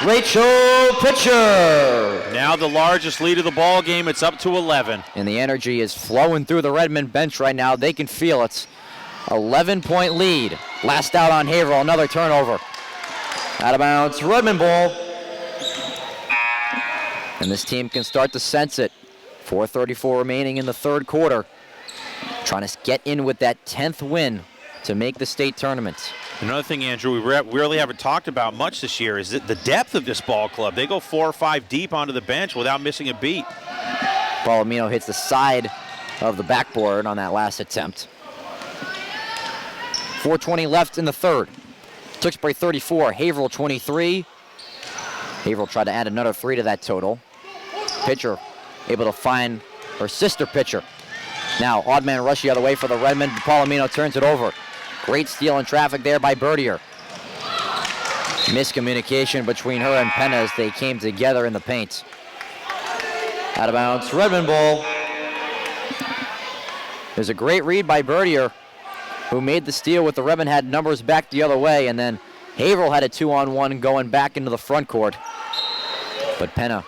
Rachel Pitcher.
Now the largest lead of the ball game. It's up to 11.
And the energy is flowing through the Redmond bench right now. They can feel it. 11-point lead. Last out on Haverhill. Another turnover. Out of bounds. Redmond ball. And this team can start to sense it. 4:34 remaining in the third quarter. Trying to get in with that 10th win to make the state tournament.
Another thing, Andrew, we really haven't talked about much this year is the depth of this ball club. They go 4 or 5 deep onto the bench without missing a beat.
Palomino hits the side of the backboard on that last attempt. 4:20 left in the third. Tewksbury 34, Haverhill 23. Haverhill tried to add another 3 to that total. Pitcher able to find her sister Pitcher. Now odd man rush the other way for the Redmond. Palomino turns it over. Great steal in traffic there by Bertier. Miscommunication between her and Penna as they came together in the paint. Out of bounds, Redmond ball. There's a great read by Bertier, who made the steal with the Redmond had numbers back the other way, and then Haverhill had a 2-on-1 going back into the front court. But Penna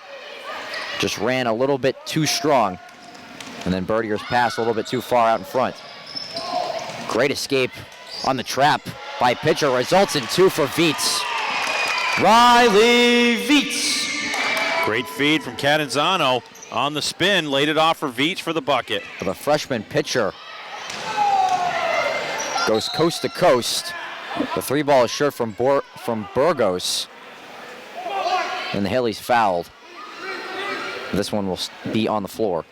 just ran a little bit too strong, and then Bertier's pass a little bit too far out in front. Great escape on the trap by Pitcher, results in 2 for Viets. Riley Viets.
Great feed from Catanzano on the spin, laid it off for Viets for the bucket.
The freshman Pitcher goes coast to coast. The 3 ball is short from Burgos, and the Hillies fouled. This one will be on the floor.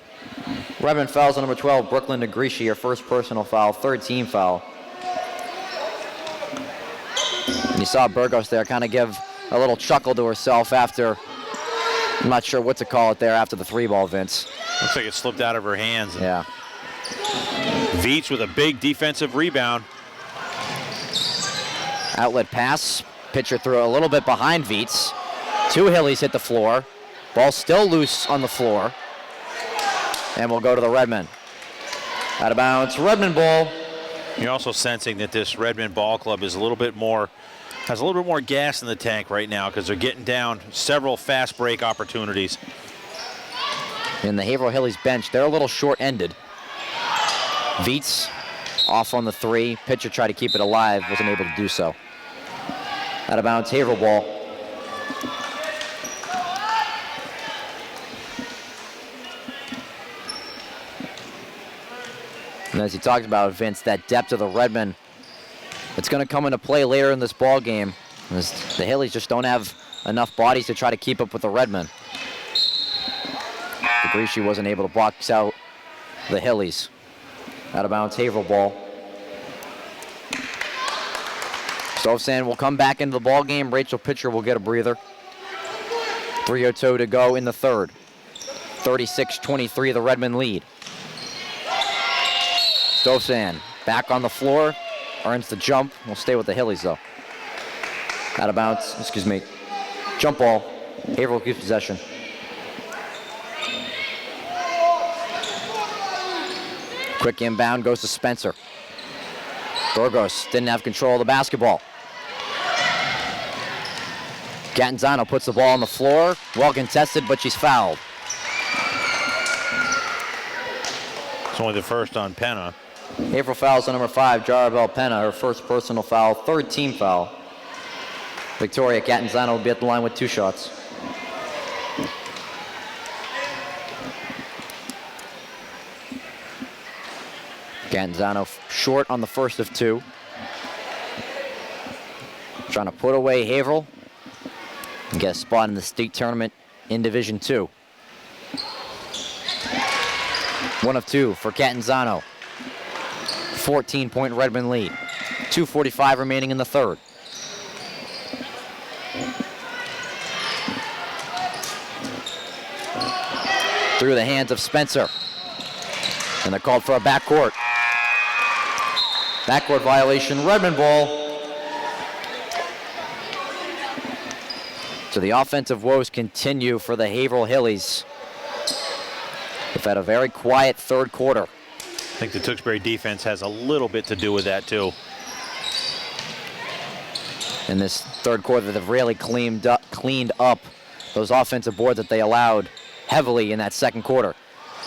Redmond fouls on number 12, Brooklyn Negrici, her first personal foul, 3rd team foul. And you saw Burgos there kind of give a little chuckle to herself after, I'm not sure what to call it there after the 3 ball, Vince.
Looks like it slipped out of her hands.
Yeah.
Viets with a big defensive rebound.
Outlet pass. Pitcher threw a little bit behind Viets. 2 Hillies hit the floor. Ball still loose on the floor. And we'll go to the Redmond. Out of bounds, Redmond ball.
You're also sensing that this Redmond ball club is has a little bit more gas in the tank right now because they're getting down several fast break opportunities.
In the Haverhill Hillies bench, they're a little short-ended. Viets off on the 3. Pitcher tried to keep it alive, wasn't able to do so. Out of bounds, Haverhill ball. And as you talked about, Vince, that depth of the Redmond, it's going to come into play later in this ball game. As the Hillies just don't have enough bodies to try to keep up with the Redmond. DeGrisci wasn't able to box out the Hillies. Out of bounds, Haverhill ball. Stovsan will come back into the ball game. Rachel Pitcher will get a breather. 3:02 to go in the third. 36-23, the Redmond lead. Stovsan back on the floor, earns the jump. We'll stay with the Hillies though. Out of bounds, jump ball. Haverhill keeps possession. Quick inbound goes to Spencer. Burgos didn't have control of the basketball. Catanzano puts the ball on the floor. Well contested, but she's fouled.
It's only the first on Penna.
Haverhill fouls on number 5, Jarabel Penna, her first personal foul, third team foul. Victoria Catanzano will be at the line with 2 shots. Catanzano short on the first of 2. Trying to put away Haverhill and get a spot in the state tournament in Division 2. 1 of 2 for Catanzano. 14-point Redmond lead. 2:45 remaining in the third. Through the hands of Spencer. And they're called for a backcourt. Backcourt violation, Redmond ball. So the offensive woes continue for the Haverhill Hillies. They've had a very quiet third quarter.
I think the Tewksbury defense has a little bit to do with that too.
In this third quarter, they've really cleaned up those offensive boards that they allowed heavily in that second quarter.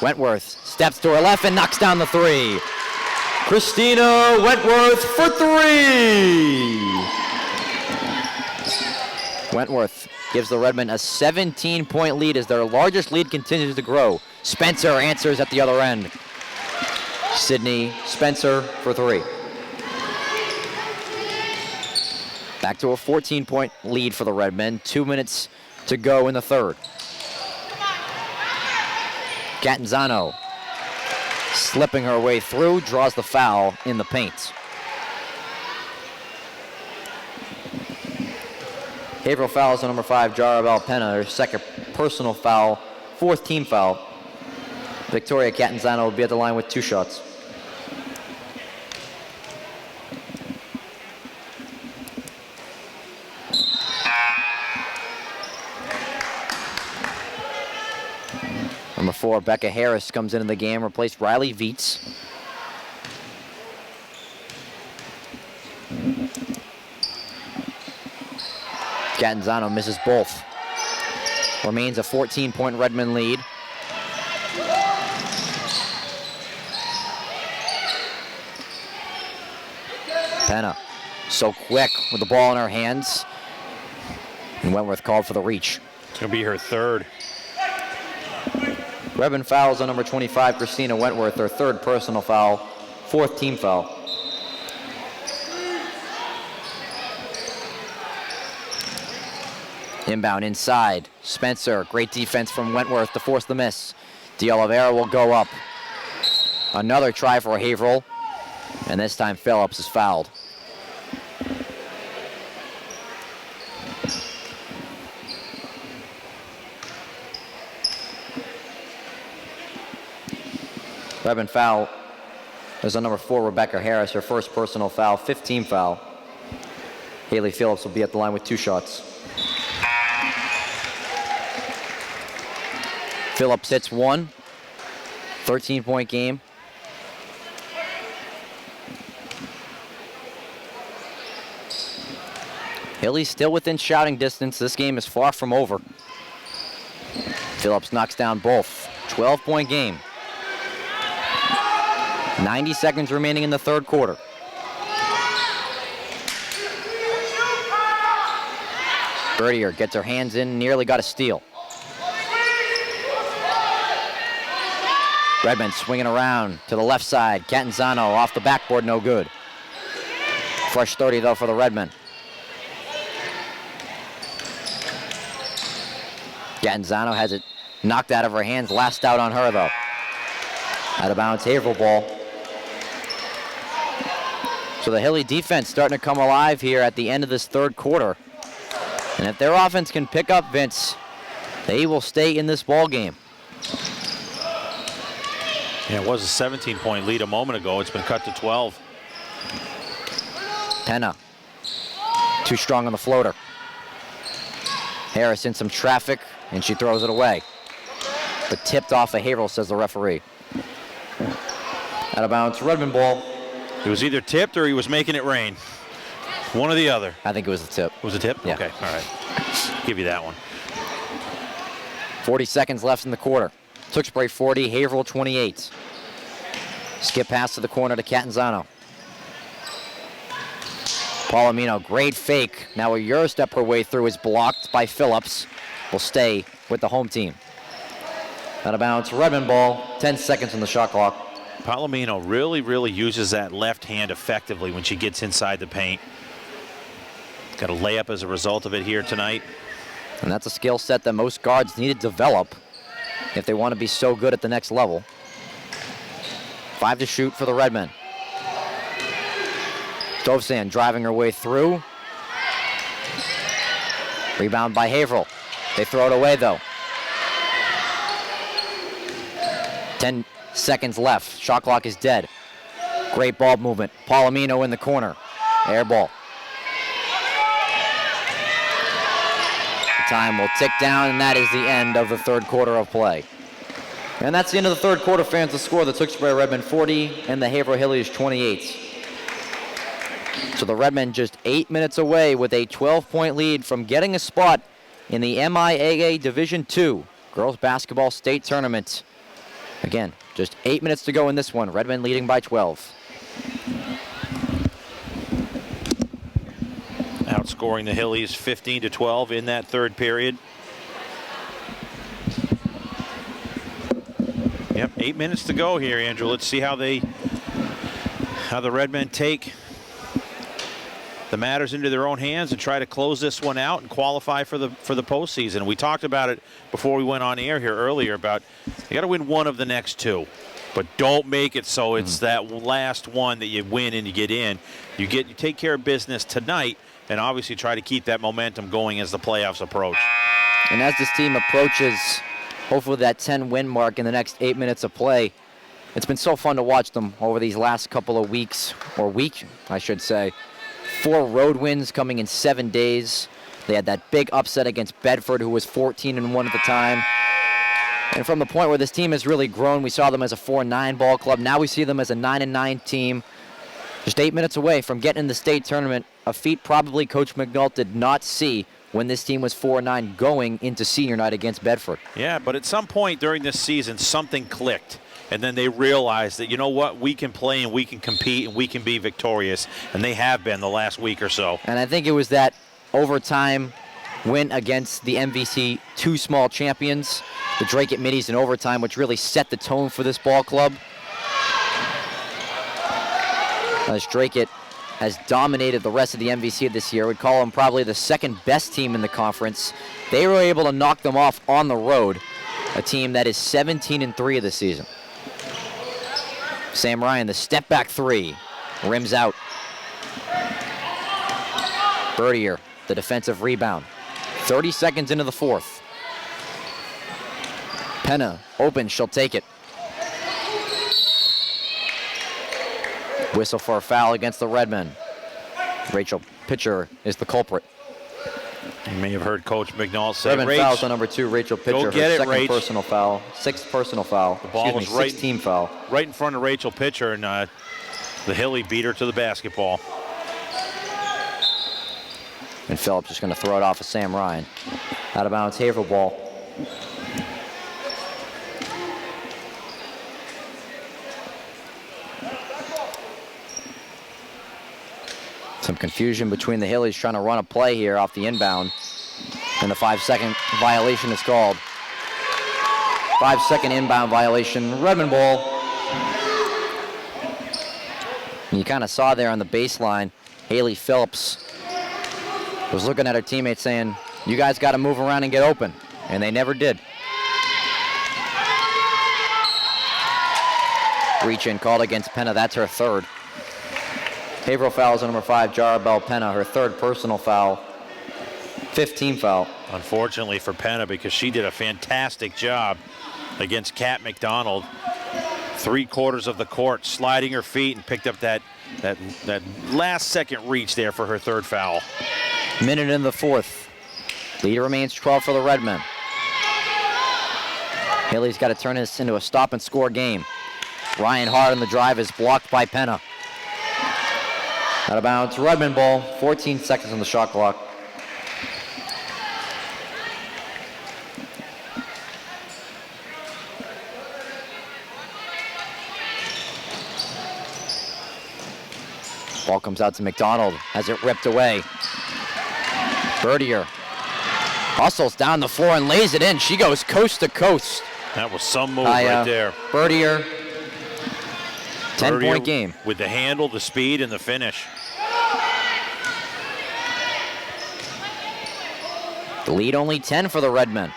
Wentworth steps to her left and knocks down the 3. Christina Wentworth for 3. Wentworth gives the Redmen a 17-point lead as their largest lead continues to grow. Spencer answers at the other end. Sydney Spencer for 3. Back to a 14-point lead for the Redmen. 2 minutes to go in the third. Catanzano slipping her way through, draws the foul in the paint. Haverhill fouls on number 5, Jarabel Penna, her second personal foul, 4th team foul. Victoria Catanzano will be at the line with 2 shots. Number 4, Becca Harris comes into the game, replaced Riley Viets. Catanzano misses both. Remains a 14-point Redmond lead. Penna, so quick with the ball in her hands. And Wentworth called for the reach.
It's going to be her third.
Redmond fouls on number 25, Christina Wentworth, her 3rd personal foul, 4th team foul. Inbound inside. Spencer, great defense from Wentworth to force the miss. De Oliveira will go up. Another try for Haverhill, and this time Phillips is fouled. Redmond foul is on number 4, Rebecca Harris, her 1st personal foul, 5th team foul. Haley Phillips will be at the line with 2 shots. Phillips hits 1, 13-point game. Hilly's still within shouting distance. This game is far from over. Phillips knocks down both. 12-point game. 90 seconds remaining in the third quarter. Bertier gets her hands in, nearly got a steal. Redmond swinging around to the left side. Catanzano off the backboard, no good. Fresh 30 though for the Redmen. Catanzano has it Knocked out of her hands. Last out on her, though. Out of bounds, Haverhill ball. So the Hilly defense starting to come alive here at the end of this third quarter. And if their offense can pick up, Vince, they will stay in this ball game.
Yeah, it was a 17-point lead a moment ago. It's been cut to 12.
Penna, too strong on the floater. Harris in some traffic, and she throws it away. But tipped off of Haverhill, says the referee. Out of bounds, Redmond ball.
It was either tipped or he was making it rain. One or the other.
I think it was the tip.
Was it tip?
Yeah.
Okay, all right. Give you that one.
40 seconds left in the quarter. Tewksbury 40, Haverhill 28. Skip pass to the corner to Catanzano. Palomino, great fake. Now a Eurostep her way through is blocked by Phillips. Will stay with the home team. Out of bounds, Redmond ball. 10 seconds on the shot clock.
Palomino really uses that left hand effectively when she gets inside the paint. Got a layup as a result of it here tonight.
And that's a skill set that most guards need to develop if they want to be so good at the next level. 5 to shoot for the Redmen. Stovsand driving her way through. Rebound by Haverhill. They throw it away, though. 10 seconds left. Shot clock is dead. Great ball movement. Palomino in the corner. Air ball. The time will tick down, and that is the end of the third quarter of play. And that's the end of the third quarter, fans. The score, the Tewksbury Redmen 40 and the Haverhill Hillies 28. So the Redmen just 8 minutes away with a 12-point lead from getting a spot in the MIAA Division II Girls Basketball State Tournament. Again, just 8 minutes to go in this one. Redmen leading by 12.
Outscoring the Hillies 15-12 in that third period. Yep, 8 minutes to go here, Andrew. Let's see how the Redmen take the matters into their own hands and try to close this one out and qualify for the postseason. We talked about it before we went on air here earlier about you got to win one of the next two, but don't make it so it's that last one that you win and you get in. You take care of business tonight and obviously try to keep that momentum going as the playoffs approach.
And as this team approaches hopefully that 10-win mark in the next 8 minutes of play, it's been so fun to watch them over these last couple of weeks, or week, I should say. 4 road wins coming in 7 days. They had that big upset against Bedford, who was 14-1 at the time. And from the point where this team has really grown, we saw them as a 4-9 ball club. Now we see them as a 9-9 team. Just 8 minutes away from getting in the state tournament, a feat probably Coach McNult did not see when this team was 4-9 going into senior night against Bedford.
Yeah, but at some point during this season, something clicked. And then they realized that, you know what, we can play and we can compete and we can be victorious. And they have been the last week or so.
And I think it was that overtime win against the MVC 2 small champions, the Drake Middies in overtime, which really set the tone for this ball club. As Drake has dominated the rest of the MVC this year. We'd call them probably the second best team in the conference. They were able to knock them off on the road, a team that is 17-3 this season. Sam Ryan, the step back 3, rims out. Bertier, the defensive rebound. 30 seconds into the fourth. Penna, open, she'll take it. Whistle for a foul against the Redmen. Rachel Pitcher is the culprit.
You may have heard Coach McNall say,
Redmen fouls on number 2, Rachel Pitcher.
Go get
her
it,
second
Rach.
personal foul. 6th personal foul.
The ball was right,
6th team foul.
Right in front of Rachel Pitcher, and the Hilly beat her to the basketball.
And Phillips just going to throw it off of Sam Ryan. Out of bounds, Haverhill ball. Some confusion between the Hillies trying to run a play here off the inbound. And the 5-second violation is called. 5-second inbound violation, Redmond ball. And you kind of saw there on the baseline, Haley Phillips was looking at her teammates saying, you guys got to move around and get open. And they never did. Reach in called against Penna. That's her third. Haverhill fouls on number 5, Jarabelle Penna, her third personal foul. 5th team foul.
Unfortunately for Penna, because she did a fantastic job against Kat McDonald. 3/4 of the court, sliding her feet and picked up that last second reach there for her third foul.
Minute in the 4th. Lead remains 12 for the Redmen. Haley's got to turn this into a stop and score game. Ryan Hart on the drive is blocked by Penna. Out of bounds, Redmen ball. 14 seconds on the shot clock. Ball comes out to McDonald, has it ripped away. Bertier hustles down the floor and lays it in. She goes coast to coast.
That was some move right there.
Bertier, 10-point game.
With the handle, the speed, and the finish.
The lead only 10 for the Redmen.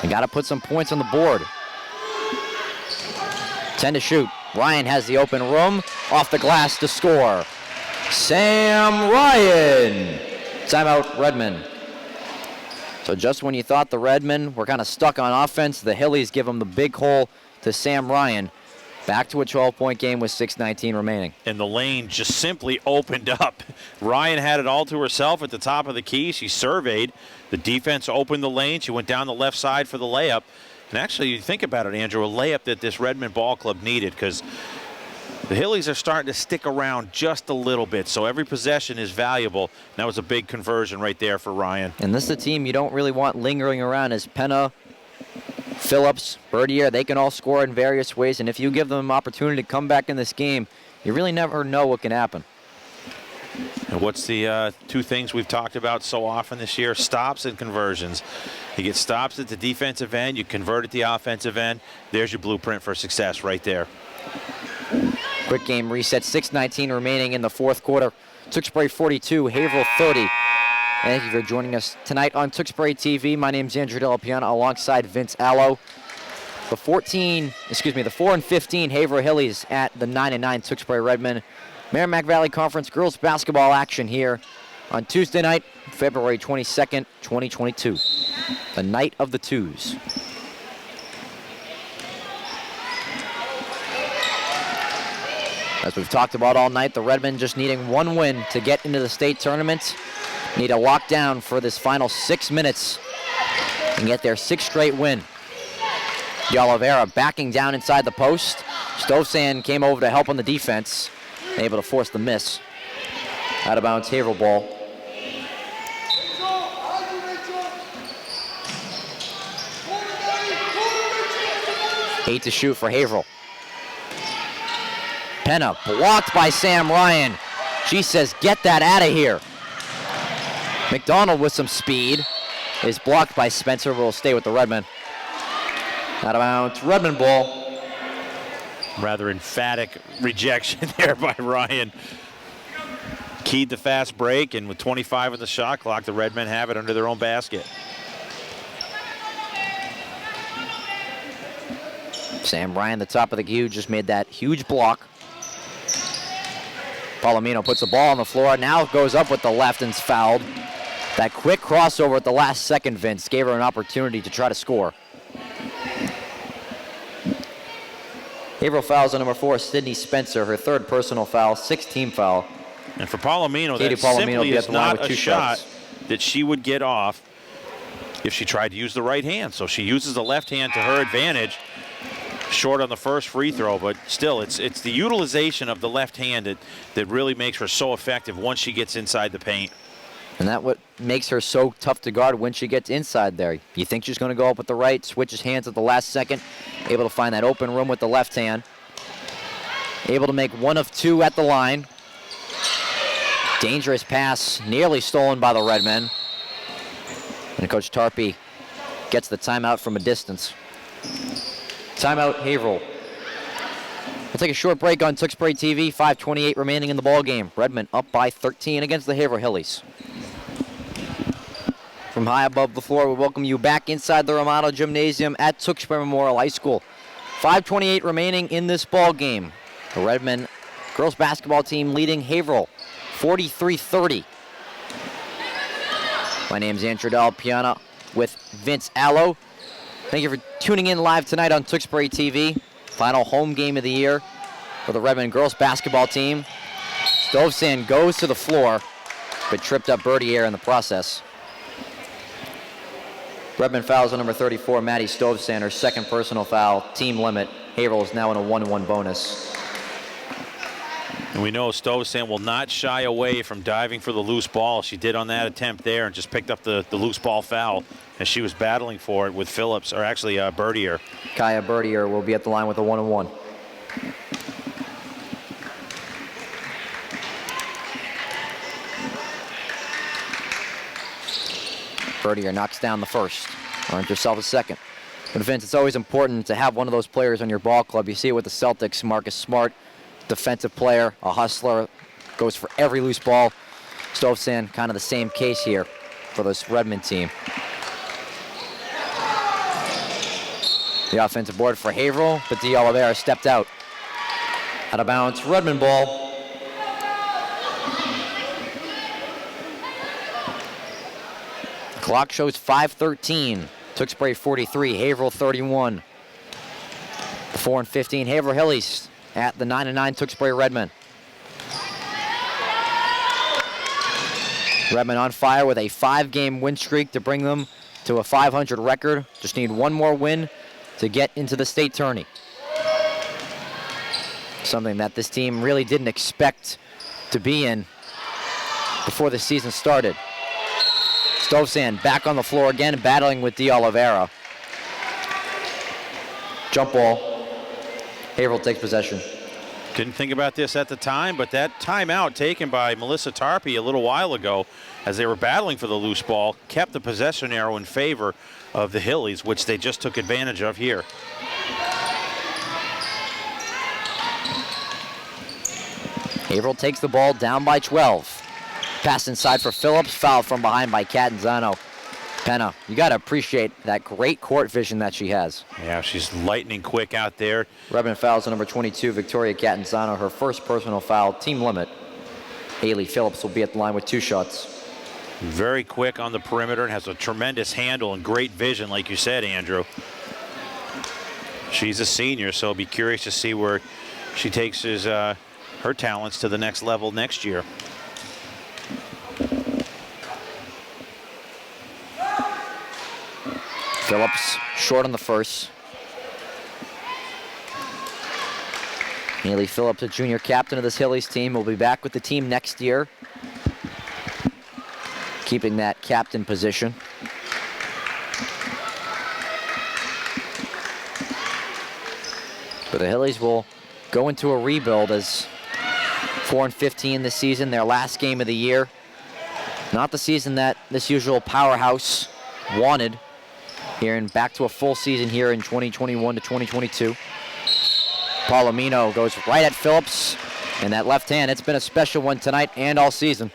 They got to put some points on the board. 10 to shoot. Ryan has the open room, off the glass to score. Sam Ryan. Timeout, Redmen. So just when you thought the Redmen were kind of stuck on offense, the Hillies give them the big hole to Sam Ryan. Back to a 12-point game with 6:19 remaining.
And the lane just simply opened up. Ryan had it all to herself at the top of the key. She surveyed. The defense opened the lane. She went down the left side for the layup. And actually, you think about it, Andrew, a layup that this Redmond ball club needed, because the Hillies are starting to stick around just a little bit. So every possession is valuable. And that was a big conversion right there for Ryan.
And this is a team you don't really want lingering around, as Penna, Phillips, Bertier, they can all score in various ways. And if you give them an opportunity to come back in this game, you really never know what can happen.
And what's the two things we've talked about so often this year? Stops and conversions. You get stops at the defensive end, you convert at the offensive end. There's your blueprint for success right there.
Quick game reset, 6:19 remaining in the fourth quarter. Tewksbury 42, Haverhill 30. Thank you for joining us tonight on Tewksbury TV. My name's Andrew Delapiana alongside Vince Allo. The 4 and 15 Haverhill Hillies at the 9-9 Tewksbury Redmen. Merrimack Valley Conference girls basketball action here on Tuesday night, February 22nd, 2022. The night of the twos. As we've talked about all night, the Redmen just needing one win to get into the state tournament. Need a lockdown for this final 6 minutes and get their 6th straight win. De Oliveira backing down inside the post. Stovsand came over to help on the defense, able to force the miss. Out of bounds, Haverhill ball. Eight to shoot for Haverhill. Penna blocked by Sam Ryan. She says, get that out of here. McDonald with some speed is blocked by Spencer, will stay with the Redmen. Out of bounds, Redmen ball.
Rather emphatic rejection there by Ryan. Keyed the fast break, and with 25 on the shot clock, the Redmen have it under their own basket.
Sam Ryan, the top of the queue, just made that huge block. Palomino puts the ball on the floor, now goes up with the left and's fouled. That quick crossover at the last second, Vince, gave her an opportunity to try to score. Haverhill fouls on number 4, Sydney Spencer, her 3rd personal foul, 6th team foul.
And for Palomino,
Katie
that
Palomino
simply
be at
is
the line
not
with
a
2
shot
shots.
that she would get off if she tried to use the right hand. So she uses the left hand to her advantage. Short on the first free throw, but still, it's the utilization of the left hand that really makes her so effective once she gets inside the paint.
And that's what makes her so tough to guard when she gets inside there. You think she's going to go up with the right, switches hands at the last second, able to find that open room with the left hand. Able to make 1 of 2 at the line. Dangerous pass, nearly stolen by the Redmen. And Coach Tarpey gets the timeout from a distance. Timeout, Haverhill. We'll take a short break on Tewksbury TV. 5:28 remaining in the ball game. Redmen up by 13 against the Haverhill Hillies. From high above the floor, we welcome you back inside the Romano Gymnasium at Tewksbury Memorial High School. 5:28 remaining in this ball game. The Redmen girls basketball team leading Haverhill 43-30. My name's Andrew Del Piana with Vince Allo. Thank you for tuning in live tonight on Tewksbury TV. Final home game of the year for the Redmen girls basketball team. Stovsand goes to the floor, but tripped up Birdie Air in the process. Redmen fouls on number 34, Maddie Stovsand, her second personal foul, team limit. Haverhill is now in a 1-1 bonus.
And we know Stovsand will not shy away from diving for the loose ball. She did on that attempt there and just picked up the loose ball foul as she was battling for it with Phillips, or actually Birdier.
Kaya Birdier will be at the line with a 1-1. Birdier knocks down the first, earns herself a second. But Vince, it's always important to have one of those players on your ball club. You see it with the Celtics, Marcus Smart, defensive player, a hustler, goes for every loose ball. Stovsand, kind of the same case here for this Redmond team. The offensive board for Haverhill, but D. Oliveira stepped out. Out of bounds, Redmond ball. Clock shows 5:13. Tewksbury 43, Haverhill 31. 4-15, Haverhill Hillies at the 9-9 Tewksbury Redmen. Redmen on fire with a 5-game win streak to bring them to a 500 record. Just need one more win to get into the state tourney. Something that this team really didn't expect to be in before the season started. Stovsand back on the floor again, battling with D. Oliveira. Jump ball. Haverhill takes possession.
Didn't think about this at the time, but that timeout taken by Melissa Tarpey a little while ago as they were battling for the loose ball kept the possession arrow in favor of the Hillies, which they just took advantage of here.
Haverhill takes the ball down by 12. Pass inside for Phillips, foul from behind by Catanzano. Penna, you got to appreciate that great court vision that she has.
Yeah, she's lightning quick out there.
Redmond fouls on number 22, Victoria Catanzano, her first personal foul, team limit. Haley Phillips will be at the line with 2 shots.
Very quick on the perimeter and has a tremendous handle and great vision, like you said, Andrew. She's a senior, so I'll be curious to see where she takes her talents to the next level next year.
Phillips short on the first. Haley Phillips, a junior captain of this Hillies team, will be back with the team next year, keeping that captain position. But the Hillies will go into a rebuild as 4-15 this season, their last game of the year. Not the season that this usual powerhouse wanted. Here and back to a full season here in 2021 to 2022. Palomino goes right at Phillips, and that left hand, it's been a special one tonight and all season.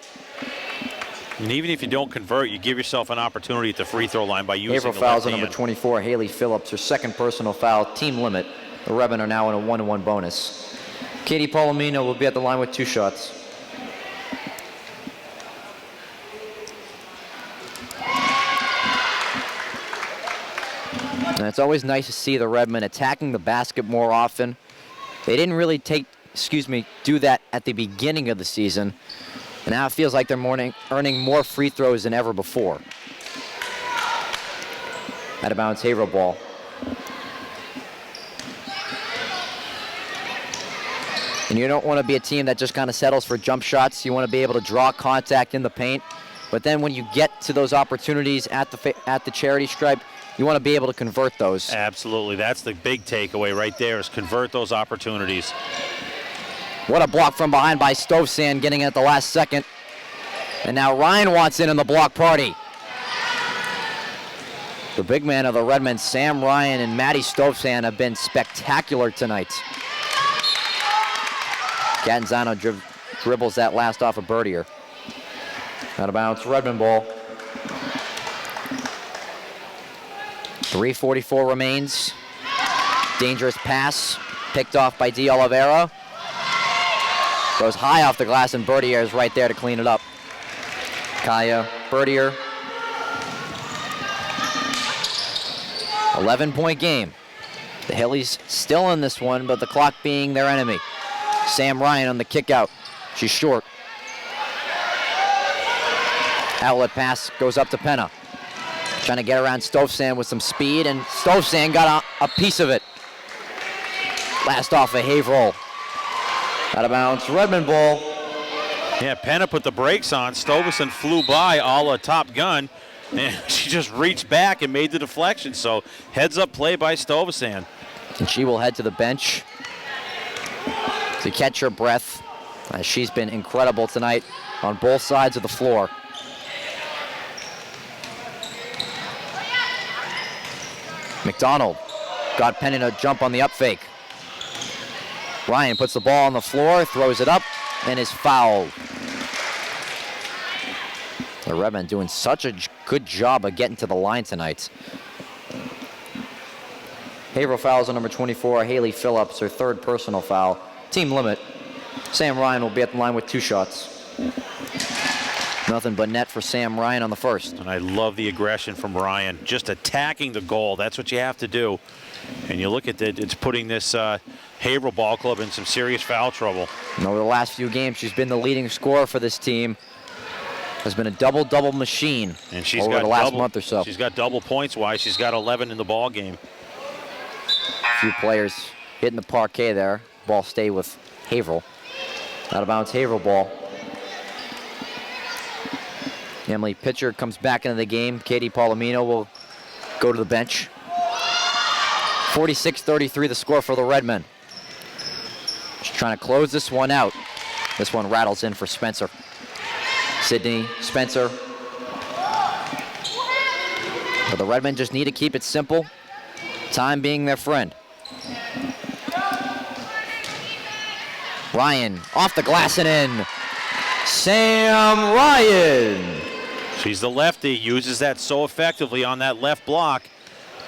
And even if you don't convert, you give yourself an opportunity at the free throw line by using
Haverhill
the
fouls
left
on
hand.
number 24, Haley Phillips, her second personal foul, team limit. The Redmen are now in a 1-1 bonus. Katie Palomino will be at the line with 2 shots. And it's always nice to see the Redmen attacking the basket more often. They didn't really do that at the beginning of the season. And now it feels like they're earning more free throws than ever before. Out of bounds, Haverhill ball. And you don't want to be a team that just kind of settles for jump shots. You want to be able to draw contact in the paint. But then when you get to those opportunities at the charity stripe, you want to be able to convert those.
Absolutely. That's the big takeaway right there, is convert those opportunities.
What a block from behind by Stovsand, getting it at the last second. And now Ryan wants in on the block party. The big man of the Redmen, Sam Ryan and Maddie Stovsand, have been spectacular tonight. Catanzano dribbles that last off of Birdier. Out of bounds, Redmond ball. 3:44 remains. Dangerous pass, picked off by D. Oliveira. Goes high off the glass, and Bertier is right there to clean it up. Kaya, Bertier. 11-point game. The Hillies still in this one, but the clock being their enemy. Sam Ryan on the kick out. She's short. Outlet pass goes up to Penna. Trying to get around Stovsand with some speed, and Stovsand got a piece of it. Last off of Haverhill. Out of bounds, Redmond ball.
Yeah, Penna put the brakes on. Stovsand flew by a la Top Gun, and she just reached back and made the deflection. So heads up play by Stovsand.
And she will head to the bench to catch her breath, as she's been incredible tonight on both sides of the floor. McDonald got Penna to jump on the up fake. Ryan puts the ball on the floor, throws it up, and is fouled. The Redmen doing such a good job of getting to the line tonight. Haverhill fouls on number 24, Haley Phillips, her third personal foul. Team limit. Sam Ryan will be at the line with 2 shots. Nothing but net for Sam Ryan on the first.
And I love the aggression from Ryan, just attacking the goal. That's what you have to do. And you look at it, it's putting this Haverhill ball club in some serious foul trouble.
And over the last few games, she's been the leading scorer for this team. Has been a double-double machine
and she's
over
got
the last month or so.
She's got double points-wise. She's got 11 in the ball game.
A few players hitting the parquet there. Ball stay with Haverhill. Out of bounds, Haverhill ball. Emily Pitcher comes back into the game. Katie Palomino will go to the bench. 46-33 the score for the Redmen. Just trying to close this one out. This one rattles in for Spencer. Sydney, Spencer. But the Redmen just need to keep it simple. Time being their friend. Ryan off the glass and in. Sam Ryan.
She's the lefty, uses that so effectively on that left block.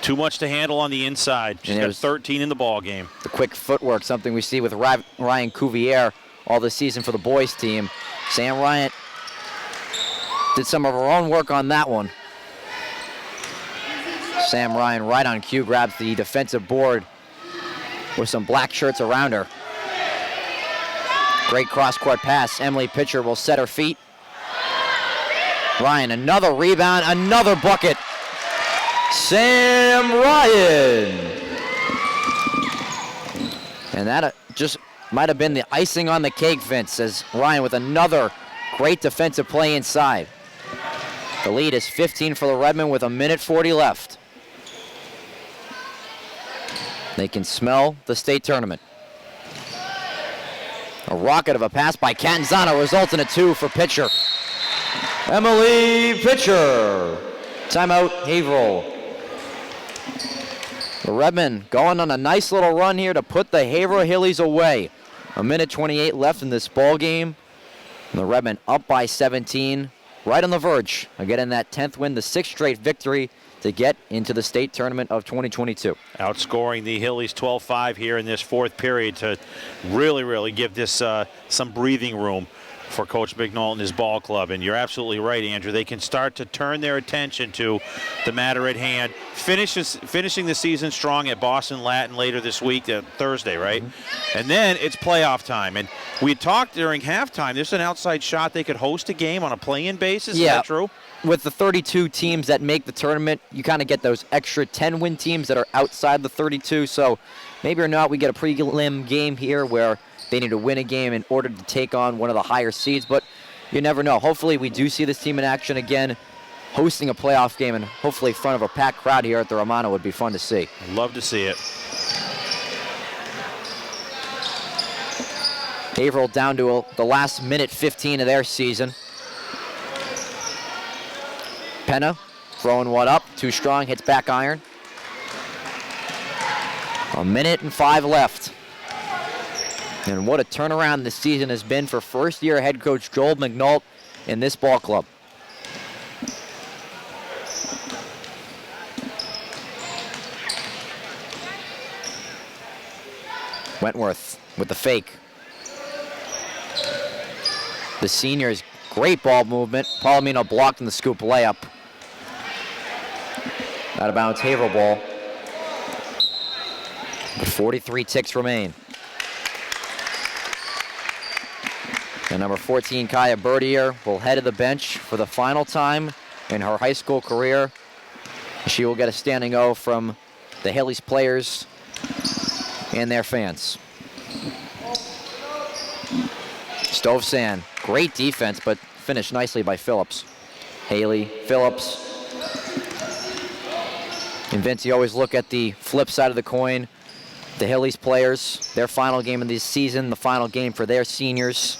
Too much to handle on the inside. She's got 13 in the ball game.
The quick footwork, something we see with Ryan Cuvier all this season for the boys team. Sam Ryan did some of her own work on that one. Sam Ryan right on cue grabs the defensive board with some black shirts around her. Great cross-court pass. Emily Pitcher will set her feet. Ryan, another rebound, another bucket. Sam Ryan. And that just might have been the icing on the cake, Vince, as Ryan with another great defensive play inside. The lead is 15 for the Redmen with 1:40 left. They can smell the state tournament. A rocket of a pass by Catanzano results in a 2 for Pitcher. Emily Pitcher. Timeout, Haverhill. The Redmen going on a nice little run here to put the Haverhill Hillies away. 1:28 left in this ball game. And the Redmen up by 17, right on the verge of getting that 10th win, the 6th straight victory to get into the state tournament of 2022.
Outscoring the Hillies 12-5 here in this fourth period to really give this some breathing room for Coach McNaught and his ball club. And you're absolutely right, Andrew. They can start to turn their attention to the matter at hand. Finishing the season strong at Boston Latin later this week, Thursday, right? Mm-hmm. And then it's playoff time. And we talked during halftime, there's an outside shot they could host a game on a play-in basis.
Yeah.
Is that true?
With the 32 teams that make the tournament, you kind of get those extra 10-win teams that are outside the 32. So maybe or not, we get a prelim game here where they need to win a game in order to take on one of the higher seeds, but you never know. Hopefully we do see this team in action again, hosting a playoff game, and hopefully in front of a packed crowd here at the Romano would be fun to see.
Love to see it.
Haverhill down to the last minute 15 of their season. Penna throwing one up, too strong, hits back iron. 1:05 left. And what a turnaround this season has been for first-year head coach Joel McNaught in this ball club. Wentworth with the fake. The seniors, great ball movement. Palomino blocking the scoop layup. Out of bounds, Haverhill ball. But 43 ticks remain. And number 14, Kaya Bertier, will head to the bench for the final time in her high school career. She will get a standing O from the Haley's players and their fans. Stovsand, great defense, but finished nicely by Phillips. Haley, Phillips. And Vince, you always look at the flip side of the coin. The Haley's players, their final game of the season, the final game for their seniors.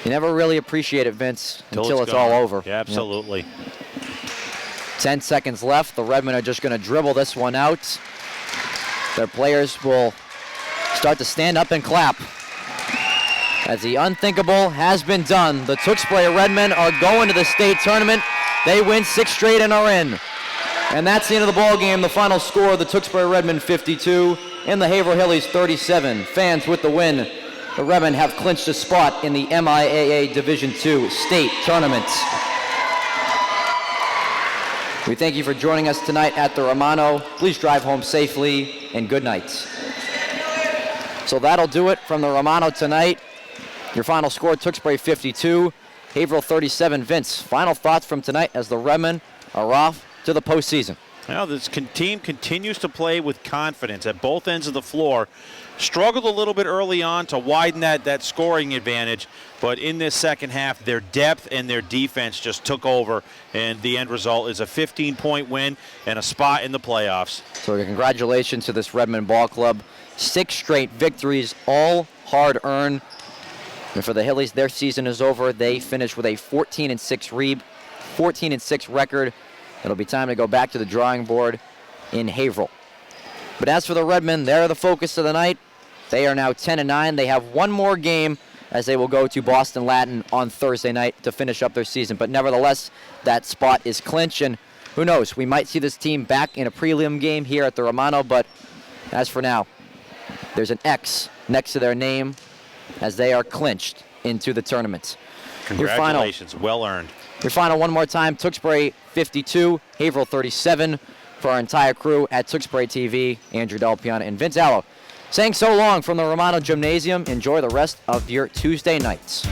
You never really appreciate it, Vince, until it's all over.
Yeah, absolutely.
Yep. 10 seconds left. The Redmen are just going to dribble this one out. Their players will start to stand up and clap. As the unthinkable has been done, the Tewksbury Redmen are going to the state tournament. They win 6 straight and are in. And that's the end of the ball game. The final score, the Tewksbury Redmen 52 and the Haverhill Hillies 37. Fans with the win. The Redmen have clinched a spot in the MIAA Division II state tournament. We thank you for joining us tonight at the Romano. Please drive home safely and good night. So that'll do it from the Romano tonight. Your final score, Tewksbury 52, Haverhill 37. Vince, final thoughts from tonight as the Redmen are off to the postseason.
Now this team continues to play with confidence at both ends of the floor. Struggled a little bit early on to widen that scoring advantage, but in this second half, their depth and their defense just took over, and the end result is a 15-point win and a spot in the playoffs.
So congratulations to this Redmond ball club. 6 straight victories, all hard-earned. And for the Hillies, their season is over. They finish with a 14-6 record. It'll be time to go back to the drawing board in Haverhill. But as for the Redmen, they're the focus of the night. They are now 10-9. They have one more game as they will go to Boston Latin on Thursday night to finish up their season. But nevertheless, that spot is clinched, and who knows, we might see this team back in a prelim game here at the Romano, but as for now, there's an X next to their name as they are clinched into the tournament.
Congratulations, well earned.
Your final one more time, Tewksbury 52, Haverhill 37. For our entire crew at Tewksbury TV, Andrew Delpiana and Vince Allo saying so long from the Romano Gymnasium. Enjoy the rest of your Tuesday nights.